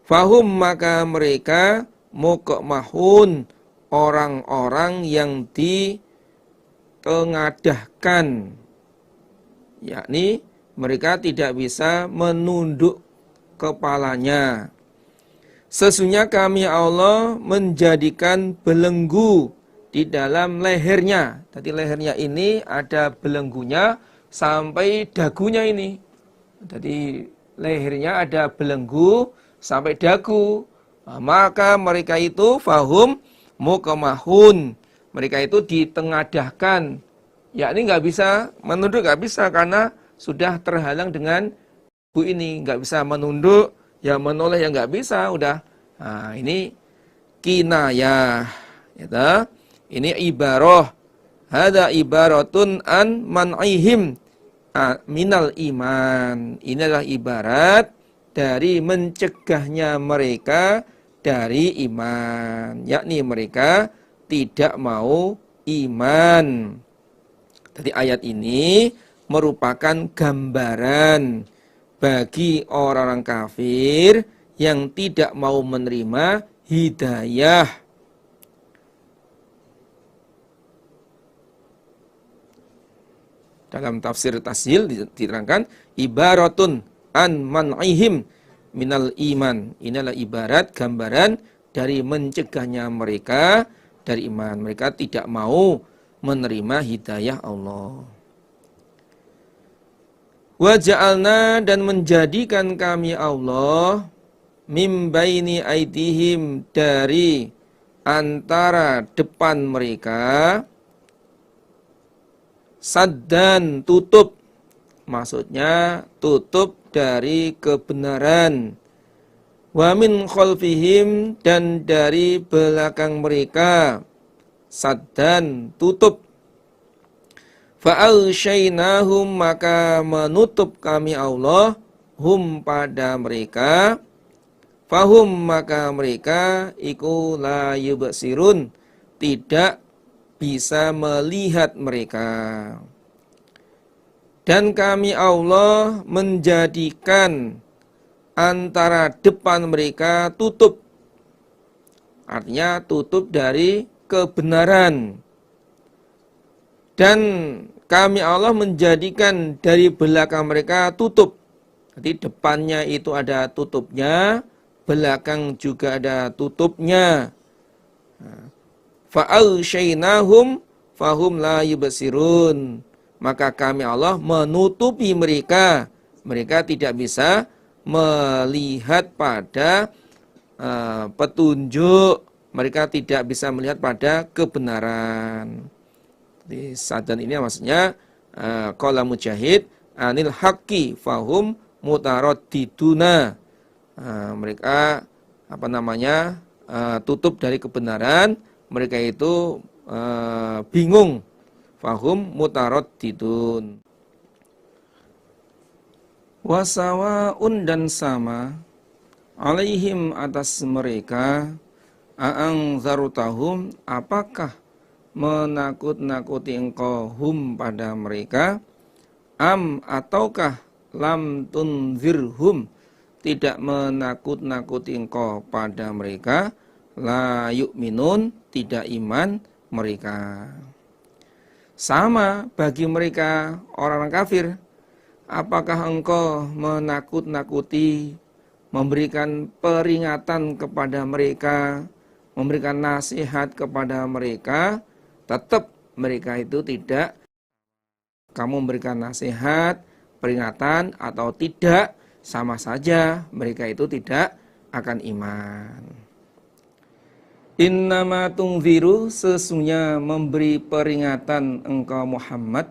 fahum, maka mereka muqmahun, orang-orang yang ditengadahkan, yakni mereka tidak bisa menunduk kepalanya. Sesungguhnya kami Allah menjadikan belenggu di dalam lehernya. Jadi lehernya ini ada belenggunya sampai dagunya ini. Jadi lehernya ada belenggu sampai dagu. Nah, maka mereka itu fahum muqmahun, mereka itu ditengadahkan. Yakni nggak bisa menunduk, nggak bisa karena sudah terhalang dengan bu ini, nggak bisa menunduk, ya menoleh yang nggak bisa, udah. Nah, ini kinayah, gitu. Ini ibarah, hada ibaratun an man'ihim minal iman. Ini adalah ibarat dari mencegahnya mereka dari iman, yakni mereka tidak mau iman. Jadi ayat ini merupakan gambaran bagi orang-orang kafir yang tidak mau menerima hidayah. Dalam tafsir Tasyil diterangkan ibaratun an man'ihim minal iman. Inilah ibarat gambaran dari mencegahnya mereka dari iman. Mereka tidak mau menerima hidayah Allah. Wa ja'alna, dan menjadikan kami Allah mim baini aidihim, dari antara depan mereka, saddan, tutup. Maksudnya tutup dari kebenaran. Wa min khalfihim, dan dari belakang mereka, saddan, tutup. Fa'alsyainahum, maka menutup kami Allah, hum, pada mereka, fahum, maka mereka, iku la yubsirun, tidak bisa melihat mereka. Dan kami Allah menjadikan antara depan mereka tutup. Artinya tutup dari kebenaran. Dan kami Allah menjadikan dari belakang mereka tutup. Jadi depannya itu ada tutupnya, belakang juga ada tutupnya. Fa'alsyainahum fahum la yubsirun. Maka kami Allah menutupi mereka. Mereka tidak bisa melihat pada petunjuk. Mereka tidak bisa melihat pada kebenaran. Di sadan ini maksudnya qala Mujahid anil haqqi fahum mutaraddiduna. Mereka tutup dari kebenaran, mereka itu bingung. Fahum mutaraddidun. Wasawaun, dan sama, alaihim, atas mereka, a'angzarutahum, apakah menakut-nakuti engkau hum, pada mereka, am, ataukah lam tunzirhum, tidak menakut-nakuti engkau pada mereka, la yu'minun, tidak iman mereka. Sama bagi mereka orang-orang kafir. Apakah engkau menakut-nakuti, memberikan peringatan kepada mereka, memberikan nasihat kepada mereka, tetap mereka itu tidak. Kamu memberikan nasihat, peringatan atau tidak, sama saja mereka itu tidak akan iman. Innama tungziru, sesungguhnya memberi peringatan engkau Muhammad,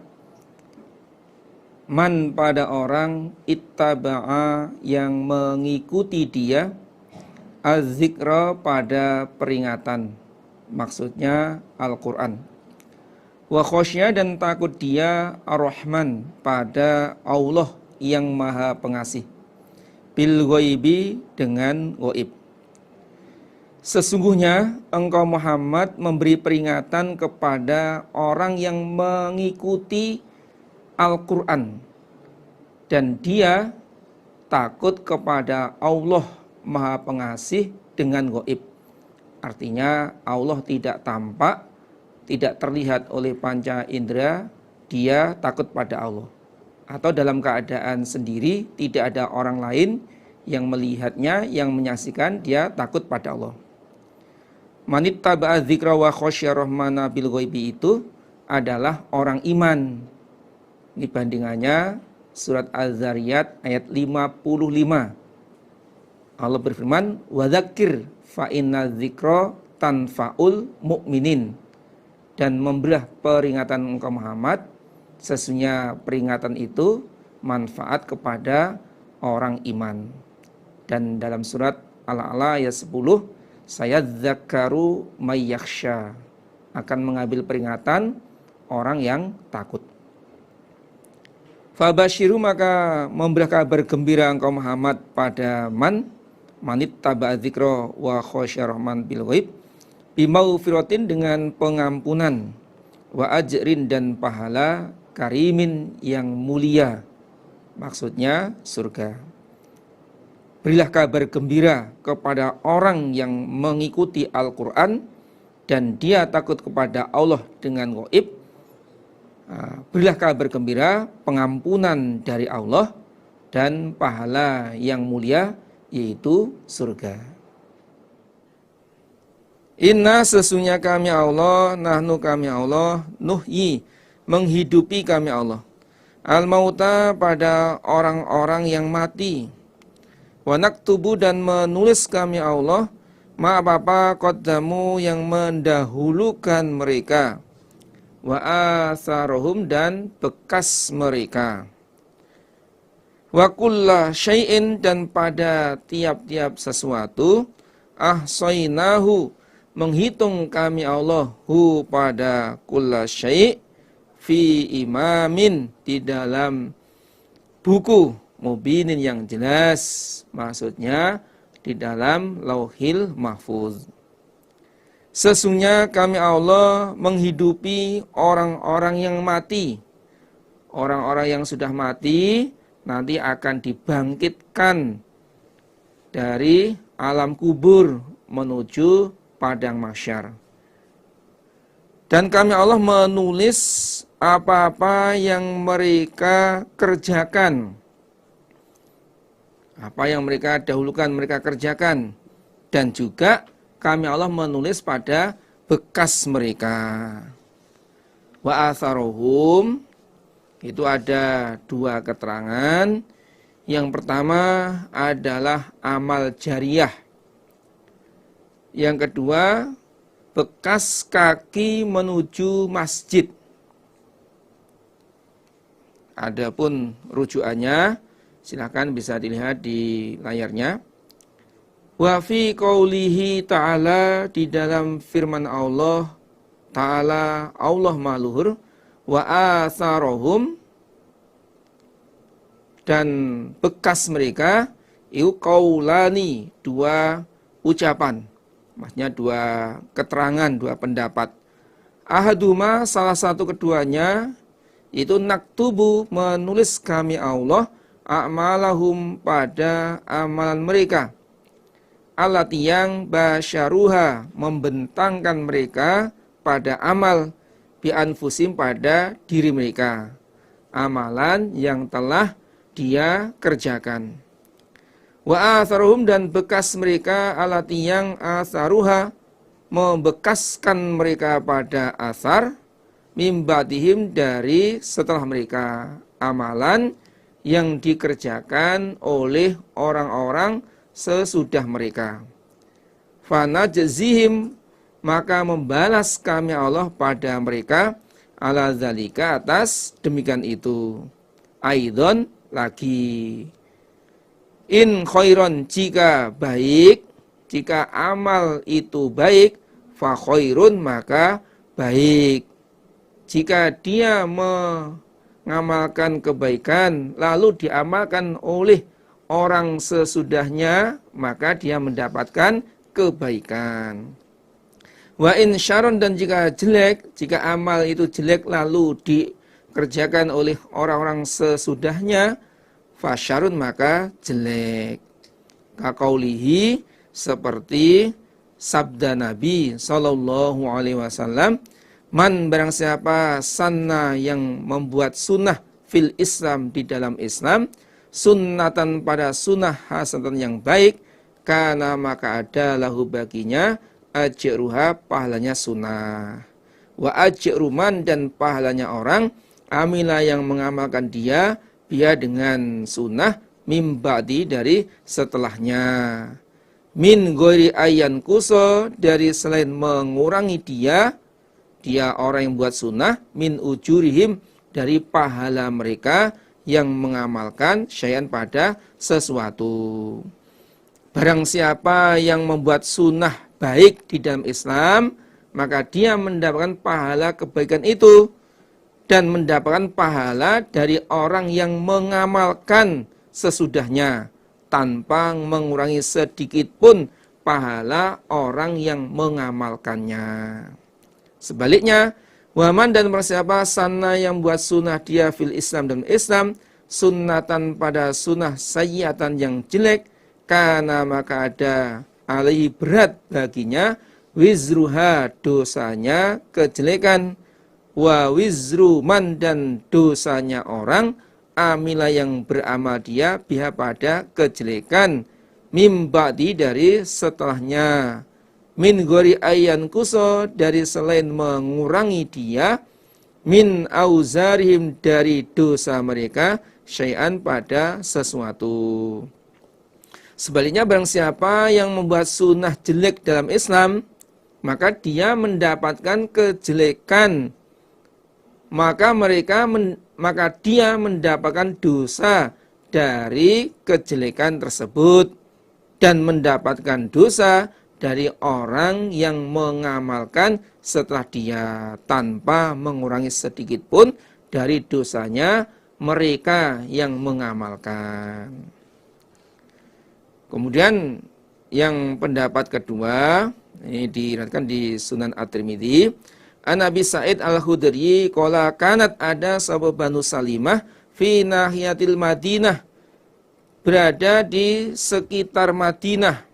man, pada orang, ittaba'a, yang mengikuti dia, az-zikra, pada peringatan, maksudnya Al-Quran. Wa khosyya, dan takut dia, ar-Rahman, pada Allah yang maha pengasih, bil ghaibi, dengan ghaib. Sesungguhnya engkau Muhammad memberi peringatan kepada orang yang mengikuti Al-Quran, dan dia takut kepada Allah maha pengasih dengan ghaib. Artinya Allah tidak tampak, tidak terlihat oleh panca indera, dia takut pada Allah. Atau dalam keadaan sendiri, tidak ada orang lain yang melihatnya, yang menyaksikan, dia takut pada Allah. Manittaba'a dzikra wa khosyya rahmana bil ghaibi, itu adalah orang iman. Ini bandingannya surat Az-Zariyat ayat 55. Allah berfirman, wa dzakir fa inna dzikra tanfa'ul mu'minin, dan memberilah peringatan engkau Muhammad, sesungguhnya peringatan itu manfaat kepada orang iman. Dan dalam surat Al-A'la ayat 10, sayadzakkaru may yakhsha, akan mengambil peringatan orang yang takut. Fabashiru, maka memberi kabar gembira engkau Muhammad pada manit taba'a dzikra wa khosyya rahman bil ghaib, bimaghfiratin, dengan pengampunan, wa ajrin, dan pahala, karimin, yang mulia, maksudnya surga. berilah kabar gembira kepada orang yang mengikuti Al-Quran dan dia takut kepada Allah dengan gaib. Berilah kabar gembira pengampunan dari Allah dan pahala yang mulia, yaitu surga. Inna sesungguhnya kami Allah, nahnu kami Allah, nuhyi menghidupi kami Allah, al-mauta pada orang-orang yang mati, wa naktubu dan menulis kami Allah, ma apa qaddamu yang mendahulukan mereka, wa atharohum dan bekas mereka, wa kulla syai'in dan pada tiap-tiap sesuatu, ahsainahu menghitung kami Allah hu pada kulla syai' fi imamin di dalam buku mubinin yang jelas, maksudnya di dalam lauhil mahfuz. Sesungguhnya kami Allah menghidupi orang-orang yang mati. Orang-orang yang sudah mati nanti akan dibangkitkan dari alam kubur menuju padang mahsyar. Dan kami Allah menulis apa-apa yang mereka kerjakan. Apa yang mereka dahulukan mereka kerjakan. Dan juga kami Allah menulis pada bekas mereka. Wa atharohum, itu ada dua keterangan. Yang pertama adalah amal jariyah. Yang kedua, bekas kaki menuju masjid. Adapun rujukannya, silakan bisa dilihat di layarnya. Wa fi qaulihi ta'ala, di dalam firman Allah Ta'ala, Allah maluhur, wa atharohum dan bekas mereka, iu qaulani, dua ucapan. Maksudnya dua keterangan, dua pendapat. Ahaduma, salah satu keduanya, itu naktubu menulis kami Allah, a'malahum pada amalan mereka. Allati yang basyaruha membentangkan mereka pada amal, bi anfusim pada diri mereka. Amalan yang telah dia kerjakan. Wa atharuhum dan bekas mereka, allati yang atharuha membekaskan mereka pada asar, mimbatihim dari setelah mereka, amalan yang dikerjakan oleh orang-orang sesudah mereka. Fanajzihim, maka membalas kami Allah pada mereka, ala zalika, atas demikian itu. Aidon, lagi. In khairon, jika baik, jika amal itu baik, fa khairun, maka baik. Jika dia mengamalkan kebaikan lalu diamalkan oleh orang sesudahnya, maka dia mendapatkan kebaikan. Wa in syaron, dan jika jelek, jika amal itu jelek lalu dikerjakan oleh orang-orang sesudahnya, fasyarun, maka jelek. Kaqaulihi, seperti sabda Nabi sallallahu alaihi wasallam, man barang siapa sanna yang membuat sunnah fil Islam di dalam Islam, sunnatan pada sunnah hasanatan yang baik, kana maka ada lahu baginya ajruha pahalanya sunnah, wa ajruman dan pahalanya orang amila yang mengamalkan dia dengan sunnah, mimba'di dari setelahnya, min ghairi ayyan kuso dari selain mengurangi dia orang yang buat sunnah, min ujurihim dari pahala mereka yang mengamalkan syai'an pada sesuatu. Barang siapa yang membuat sunnah baik di dalam Islam, maka dia mendapatkan pahala kebaikan itu dan mendapatkan pahala dari orang yang mengamalkan sesudahnya tanpa mengurangi sedikit pun pahala orang yang mengamalkannya. Sebaliknya, waman dan siapa sana yang buat sunnah dia fil Islam dan Islam, sunnatan pada sunnah sayyiatan yang jelek, kana maka ada alaihi berat baginya wizruha dosanya kejelekan wa wizru man dan dosanya orang amila yang beramal dia biha pada kejelekan mimba'di dari setelahnya min gori ayan kuso dari selain mengurangi dia min auzarihim dari dosa mereka syai'an pada sesuatu. Sebaliknya barang siapa yang membuat sunnah jelek dalam Islam maka dia mendapatkan kejelekan, maka dia mendapatkan dosa dari kejelekan tersebut dan mendapatkan dosa dari orang yang mengamalkan setelah dia tanpa mengurangi sedikit pun dari dosanya mereka yang mengamalkan. Kemudian yang pendapat kedua ini diriwayatkan di Sunan At-Tirmidzi, An Abi Sa'id Al-Khudri qala kanat ada sahabat Banu Salimah fi nahiyatil Madinah, berada di sekitar Madinah.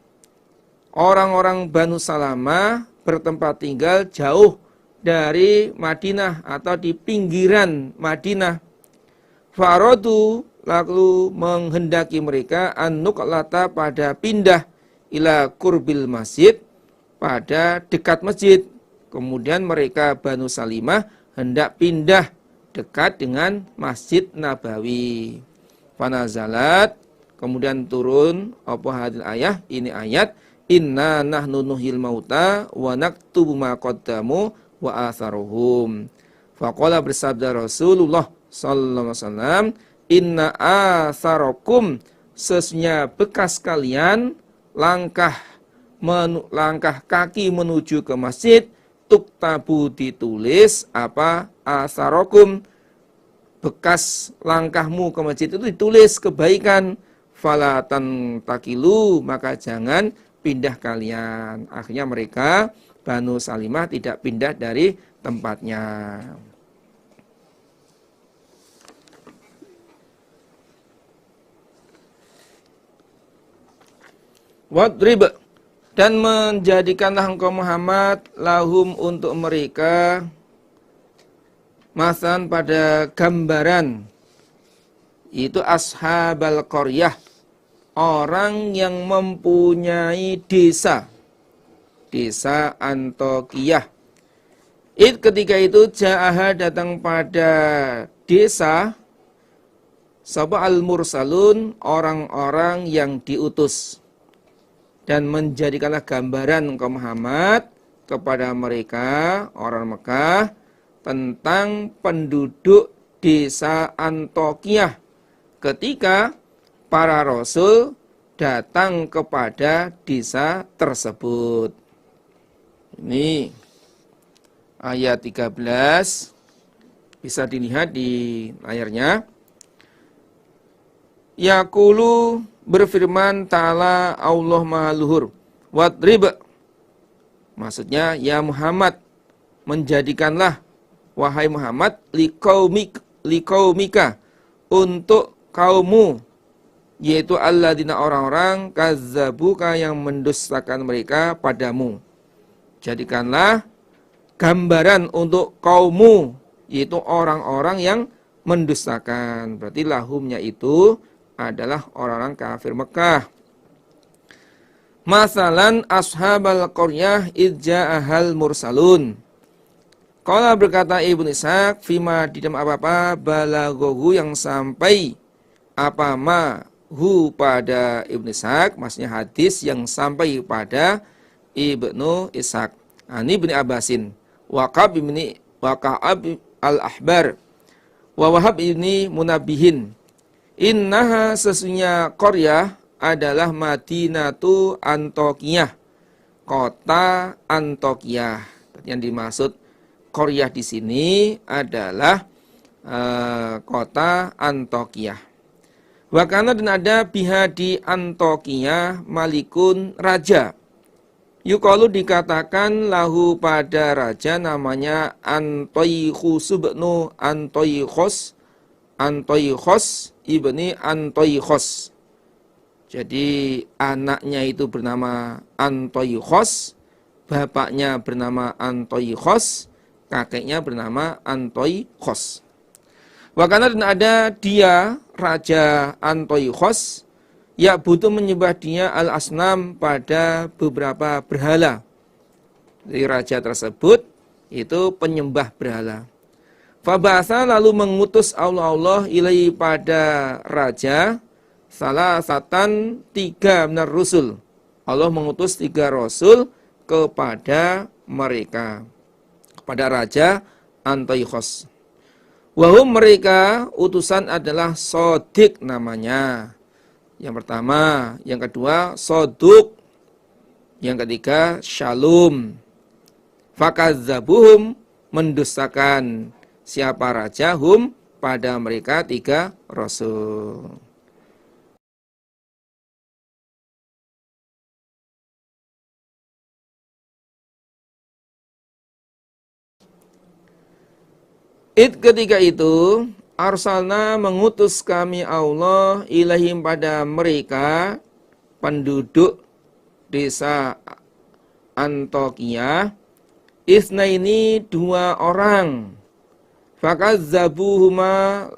Orang-orang Banu Salamah bertempat tinggal jauh dari Madinah atau di pinggiran Madinah. Faradu lalu menghendaki mereka an-nuqlata pada pindah ila kurbil masjid pada dekat masjid. Kemudian mereka Banu Salimah hendak pindah dekat dengan Masjid Nabawi. Fanazalat, kemudian turun apa hadil ayat, ini ayat inna nahnu nuhil mauta wa naktubu ma qaddamu wa atharuhum. Faqala bersabda Rasulullah sallallahu alaihi wasallam, inna atharakum, sesungguhnya bekas kalian langkah kaki menuju ke masjid, tuktabu ditulis apa asarokum, bekas langkahmu ke masjid itu ditulis kebaikan, falatan takilu maka jangan pindah kalian. Akhirnya mereka Banu Salimah tidak pindah dari tempatnya. Wadrib, dan menjadikanlah engkau Muhammad lahum untuk mereka masan pada gambaran, itu ashabal qaryah, orang yang mempunyai desa Antokiyah. Ketika itu ja'aha datang pada desa sapa al-mursalun, orang-orang yang diutus. Dan menjadikanlah gambaran engkau Muhammad kepada mereka orang Mekah tentang penduduk desa Antokiyah ketika para rasul datang kepada desa tersebut. Ini ayat 13 bisa dilihat di layarnya. Yaqulu, berfirman ta'ala Allah Maha Luhur, wadrib, maksudnya ya Muhammad, menjadikanlah wahai Muhammad liqaumika, untuk kaummu, yaitu alladzina orang-orang kazzabuka yang mendustakan mereka padamu. Jadikanlah gambaran untuk kaummu, yaitu orang-orang yang mendustakan. Berarti lahumnya itu adalah orang-orang kafir Mekah. Masalan ashabal qaryah idza'ahal mursalun. Qala berkata Ibnu Ishaq, fima di dalam apa-apa balaghahu yang sampai apa ma hu pada Ibnu Ishaq, maksudnya hadis yang sampai pada Ibnu Ishaq. Ani bin Abbasin, Waqab al-Ahbar, wa Wahab ibni Munabbihin. Innaha, sesungguhnya qaryah adalah Madinatu Antokiyah, kota Antokiyah. Yang dimaksud qaryah di sini adalah kota Antokiyah. Wa kana, dan ada biha di Antokiyah malikun, raja. Yuqalu, dikatakan lahu pada raja namanya Antoikhus ibnu Antoikhos ibni Antoikhos. Jadi anaknya itu bernama Antoikhos, bapaknya bernama Antoikhos, kakeknya bernama Antoikhos. Wakana dan ada dia Raja Antoikhos ya butuh menyembah dia al-asnam pada beberapa berhala. Jadi raja tersebut itu penyembah berhala. Fabasa lalu mengutus Allah ilai pada raja salah satan 3 benar rusul. Allah mengutus 3 rasul kepada mereka, kepada raja Antoikhos. Wahum mereka utusan adalah Sodik namanya. Yang pertama, yang kedua Soduk, yang ketiga Shalom. Fakazzabuhum mendustakan siapa raja hum pada mereka 3 rasul. Ketika itu arsalna mengutus kami Allah ilahim pada mereka penduduk desa Antokia isnaini 2 orang. Fakazzabuhuma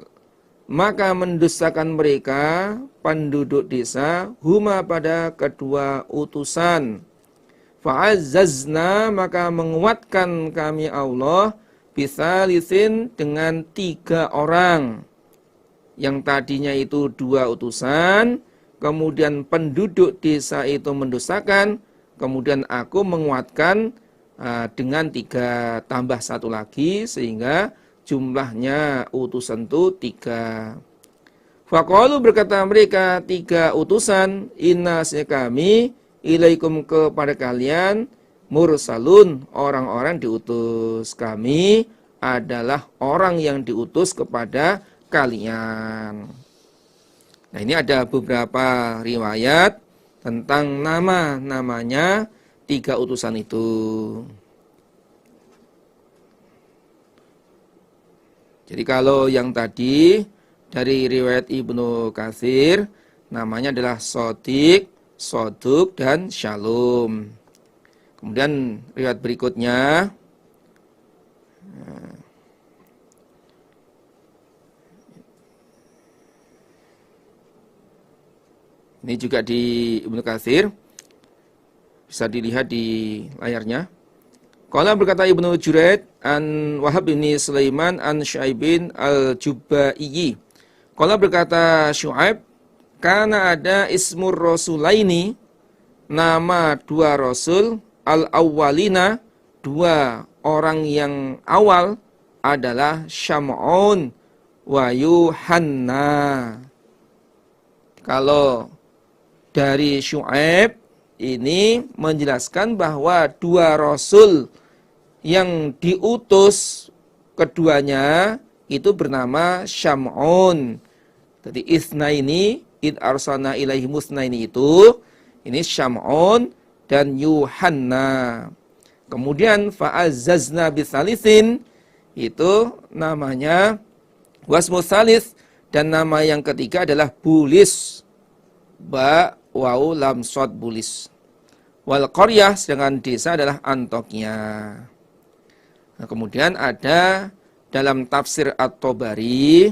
maka mendustakan mereka penduduk desa huma pada kedua utusan. Fa'azzazna maka menguatkan kami Allah bisalisin dengan 3 orang. Yang tadinya itu 2 utusan, kemudian penduduk desa itu mendustakan, kemudian aku menguatkan dengan 3 tambah 1 lagi, sehingga jumlahnya utusan itu 3. Faqalu berkata mereka 3 utusan, inna kami ilaikum kepada kalian mursalun, orang-orang diutus. Kami adalah orang yang diutus kepada kalian. Nah, ini ada beberapa riwayat tentang nama-namanya 3 utusan itu. Jadi kalau yang tadi dari riwayat Ibnu Katsir namanya adalah Sodik, Soduk, dan Shalom. Kemudian riwayat berikutnya ini juga di Ibnu Katsir, bisa dilihat di layarnya. Qala berkata Ibnu Juraid an Wahab bin Sulaiman an Syu'aibin al-Jubbaiyi. Qala berkata Syu'aib, karena ada ismur rasulaini, nama 2 rasul, al-awwalina 2 orang yang awal adalah Syam'un wa Yuhanna. Kalau dari Syu'aib ini menjelaskan bahwa 2 rasul yang diutus keduanya itu bernama Syam'un. Jadi isnaini id arsalna ilaihi musnaini itu ini Syam'un dan Yuhanna. Kemudian fa'azzazna bisalisin itu namanya wasmus salis, dan nama yang ketiga adalah Bulis, ba waw lam shad Bulis. Wal qaryah, sedangkan desa adalah Antokia. Nah, kemudian ada dalam tafsir At-Tabari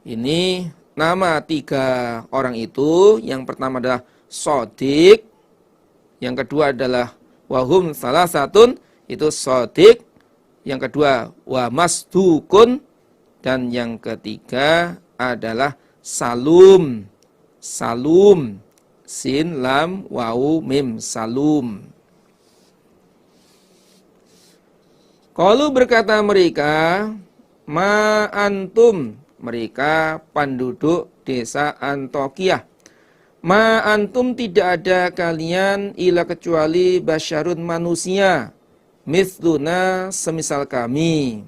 ini nama 3 orang itu, yang pertama adalah Sodik, yang kedua adalah wahum salah satun, itu Sodik, yang kedua wa masdukun, dan yang ketiga adalah Salum. Salum, sin lam wawu mim, Salum. Qalu berkata mereka, ma antum, mereka penduduk desa Antokia. Ma antum, tidak ada kalian ila kecuali basyarun manusia, mithluna semisal kami.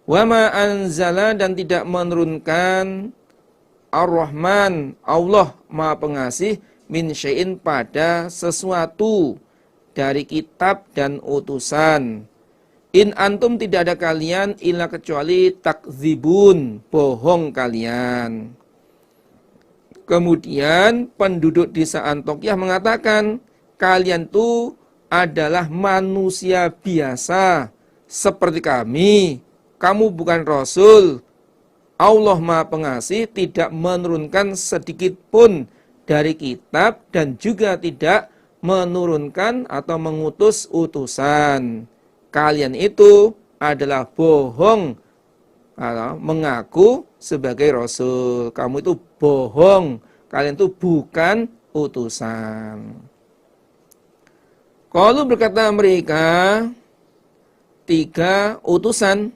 Wa ma anzala, dan tidak menurunkan Ar-Rahman, Allah Maha Pengasih, min syai'in pada sesuatu dari kitab dan utusan. In antum, tidak ada kalian illa kecuali takzibun, bohong kalian. Kemudian penduduk desa Antiokhia mengatakan, kalian tuh adalah manusia biasa seperti kami. Kamu bukan Rasul. Allah Maha Pengasih tidak menurunkan sedikit pun dari kitab dan juga tidak menurunkan atau mengutus utusan. Kalian itu adalah bohong, mengaku sebagai Rasul. Kamu itu bohong. Kalian itu bukan utusan. Kalau berkata mereka, 3 utusan.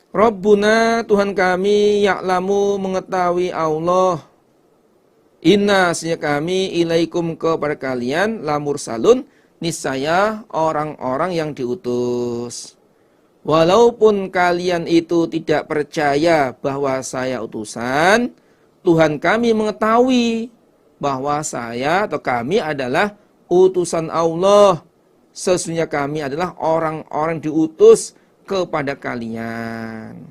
Rabbuna, Tuhan kami, ya'lamu, mengetahui Allah. Inna, sesungguhnya kami, ilaikum, kepada kalian, lamursalun, niscaya orang-orang yang diutus. Walaupun kalian itu tidak percaya bahwa saya utusan, Tuhan kami mengetahui bahwa saya atau kami adalah utusan Allah. Sesungguhnya kami adalah orang-orang diutus kepada kalian.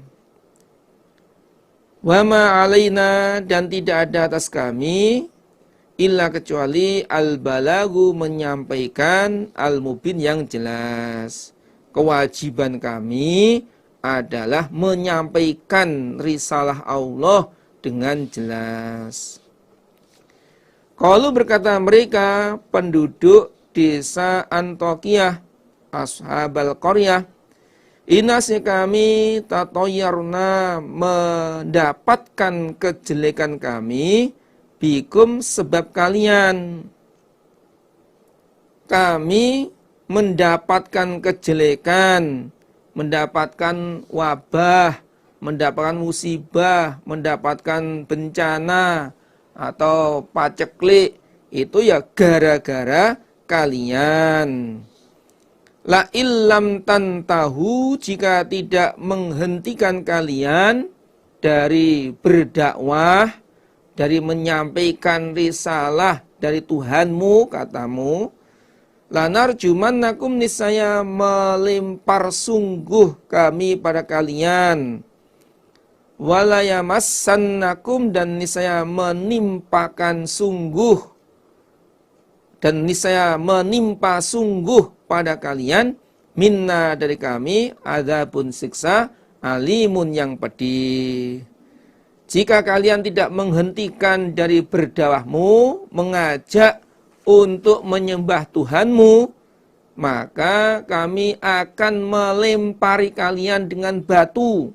Wa ma alaina, dan tidak ada atas kami illa kecuali al-balagu, menyampaikan, al-mubin, yang jelas. Kewajiban kami adalah menyampaikan risalah Allah dengan jelas. Kalau berkata mereka, penduduk desa Antiokhia, ashabal qaryah, inasnya kami tatoyarna, mendapatkan kejelekan kami, bikum, sebab kalian. Kami mendapatkan kejelekan, mendapatkan wabah, mendapatkan musibah, mendapatkan bencana atau paceklik, itu ya gara-gara kalian. La illam tantahu, jika tidak menghentikan kalian dari berdakwah, dari menyampaikan risalah dari Tuhanmu, katamu, lanarjumannakum, niscaya melempar sungguh kami pada kalian, walayamassannakum, dan niscaya menimpakan sungguh, dan niscaya menimpa sungguh pada kalian, minna, dari kami, adzabun, siksa, alimun, yang pedih. Jika kalian tidak menghentikan dari berdakwahmu, mengajak untuk menyembah Tuhanmu, maka kami akan melempari kalian dengan batu.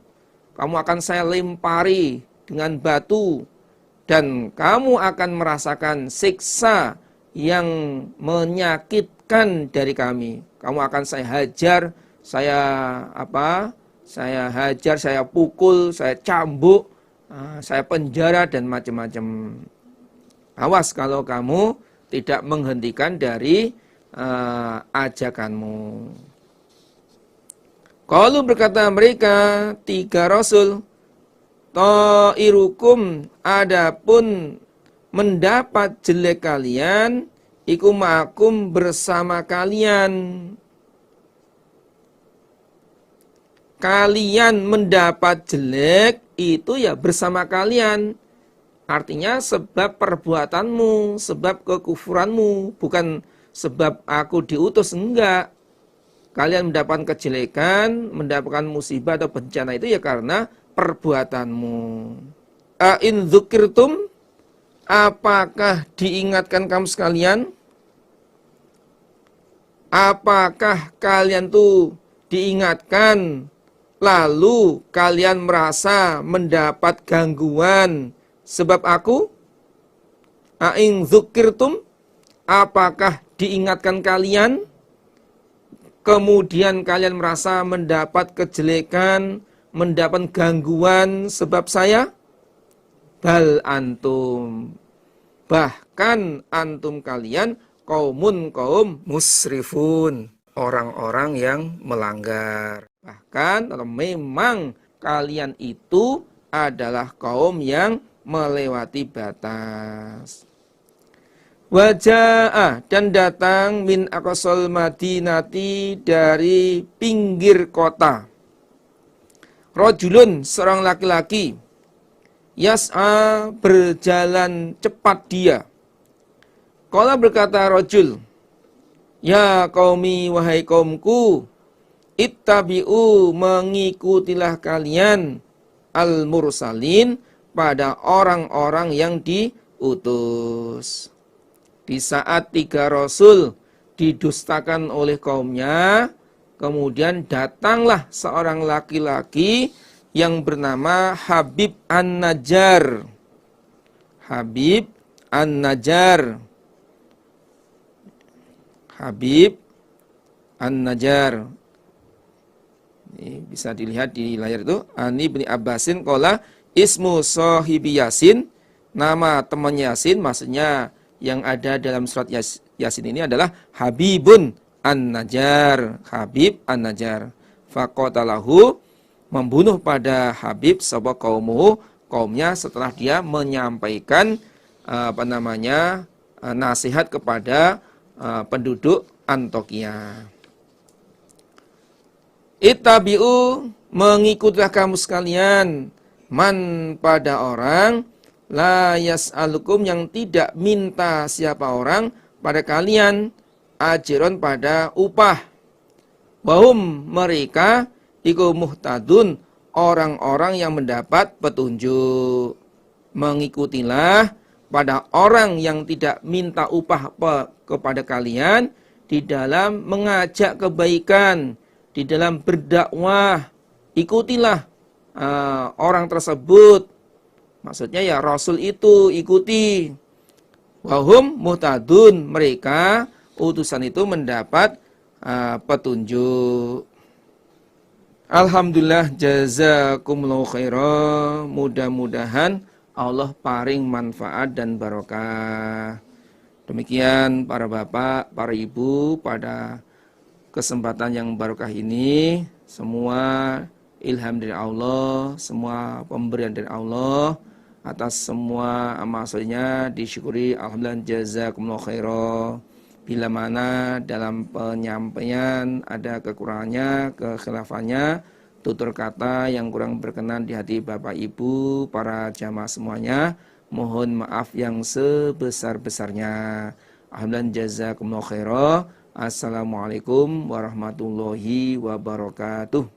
Kamu akan saya lempari dengan batu, dan kamu akan merasakan siksa yang menyakitkan dari kami. Kamu akan saya hajar, saya hajar, saya pukul, saya cambuk, saya penjara, dan macam-macam. Awas kalau kamu tidak menghentikan dari ajakanmu. Kalau berkata mereka, 3 rasul, ta'irukum, adapun mendapat jelek kalian, iku ma'akum, bersama kalian. Kalian mendapat jelek itu ya bersama kalian. Artinya sebab perbuatanmu, sebab kekufuranmu, bukan sebab aku diutus, enggak. Kalian mendapatkan kejelekan, mendapatkan musibah atau bencana itu ya karena perbuatanmu. In dzukirtum, apakah diingatkan kamu sekalian? Apakah kalian tuh diingatkan, lalu kalian merasa mendapat gangguan sebab aku? In dzukirtum, apakah diingatkan kalian, kemudian kalian merasa mendapat kejelekan, mendapat gangguan sebab saya? Bal antum, bahkan antum kalian, kaum musrifun, orang-orang yang melanggar. Bahkan atau memang kalian itu adalah kaum yang melewati batas. Wajah, dan datang min aqsal madinati, dari pinggir kota, rajulun, seorang laki-laki, Yas'a, berjalan cepat dia. Qala, berkata rajul, ya qaumi, wahai kaumku, ittabi'u, mengikutilah kalian, al-mursalin, pada orang-orang yang diutus. Di saat 3 rasul didustakan oleh kaumnya, kemudian datanglah seorang laki-laki yang bernama Habib An-Najjar. Habib An-Najjar. Habib An-Najjar. Ini bisa dilihat di layar itu. Ani bin Abbasin qala ismu sahibi Yasin. Nama teman Yasin, maksudnya yang ada dalam surat Yasin ini adalah Habibun An-Najjar. Habib An-Najjar. Faqatalahu, membunuh pada Habib sapa kaumuhu, kaumnya, setelah dia menyampaikan nasihat kepada penduduk Antokia. Ittabi'u, mengikutilah kamu sekalian, man, pada orang, la yas'alukum, yang tidak minta siapa orang pada kalian, ajron, pada upah. Wahum, mereka, iku muhtadun, orang-orang yang mendapat petunjuk. Mengikutilah pada orang yang tidak minta upah kepada kalian di dalam mengajak kebaikan, di dalam berdakwah. Ikutilah orang tersebut. Maksudnya ya Rasul itu ikuti. Wahum muhtadun, mereka utusan itu mendapat petunjuk. Alhamdulillah, jazakumullahu khairan. Mudah-mudahan Allah paring manfaat dan barokah. Demikian para bapak, para ibu, pada kesempatan yang barokah ini, semua ilham dari Allah, semua pemberian dari Allah, atas semua maksudnya disyukuri. Alhamdulillah, jazakumullahu khairan. Bila mana dalam penyampaian ada kekurangannya, kekhilafannya, tutur kata yang kurang berkenan di hati Bapak Ibu, para jamaah semuanya, mohon maaf yang sebesar-besarnya. Alhamdulillah, jazakumullahu khairan. Assalamualaikum warahmatullahi wabarakatuh.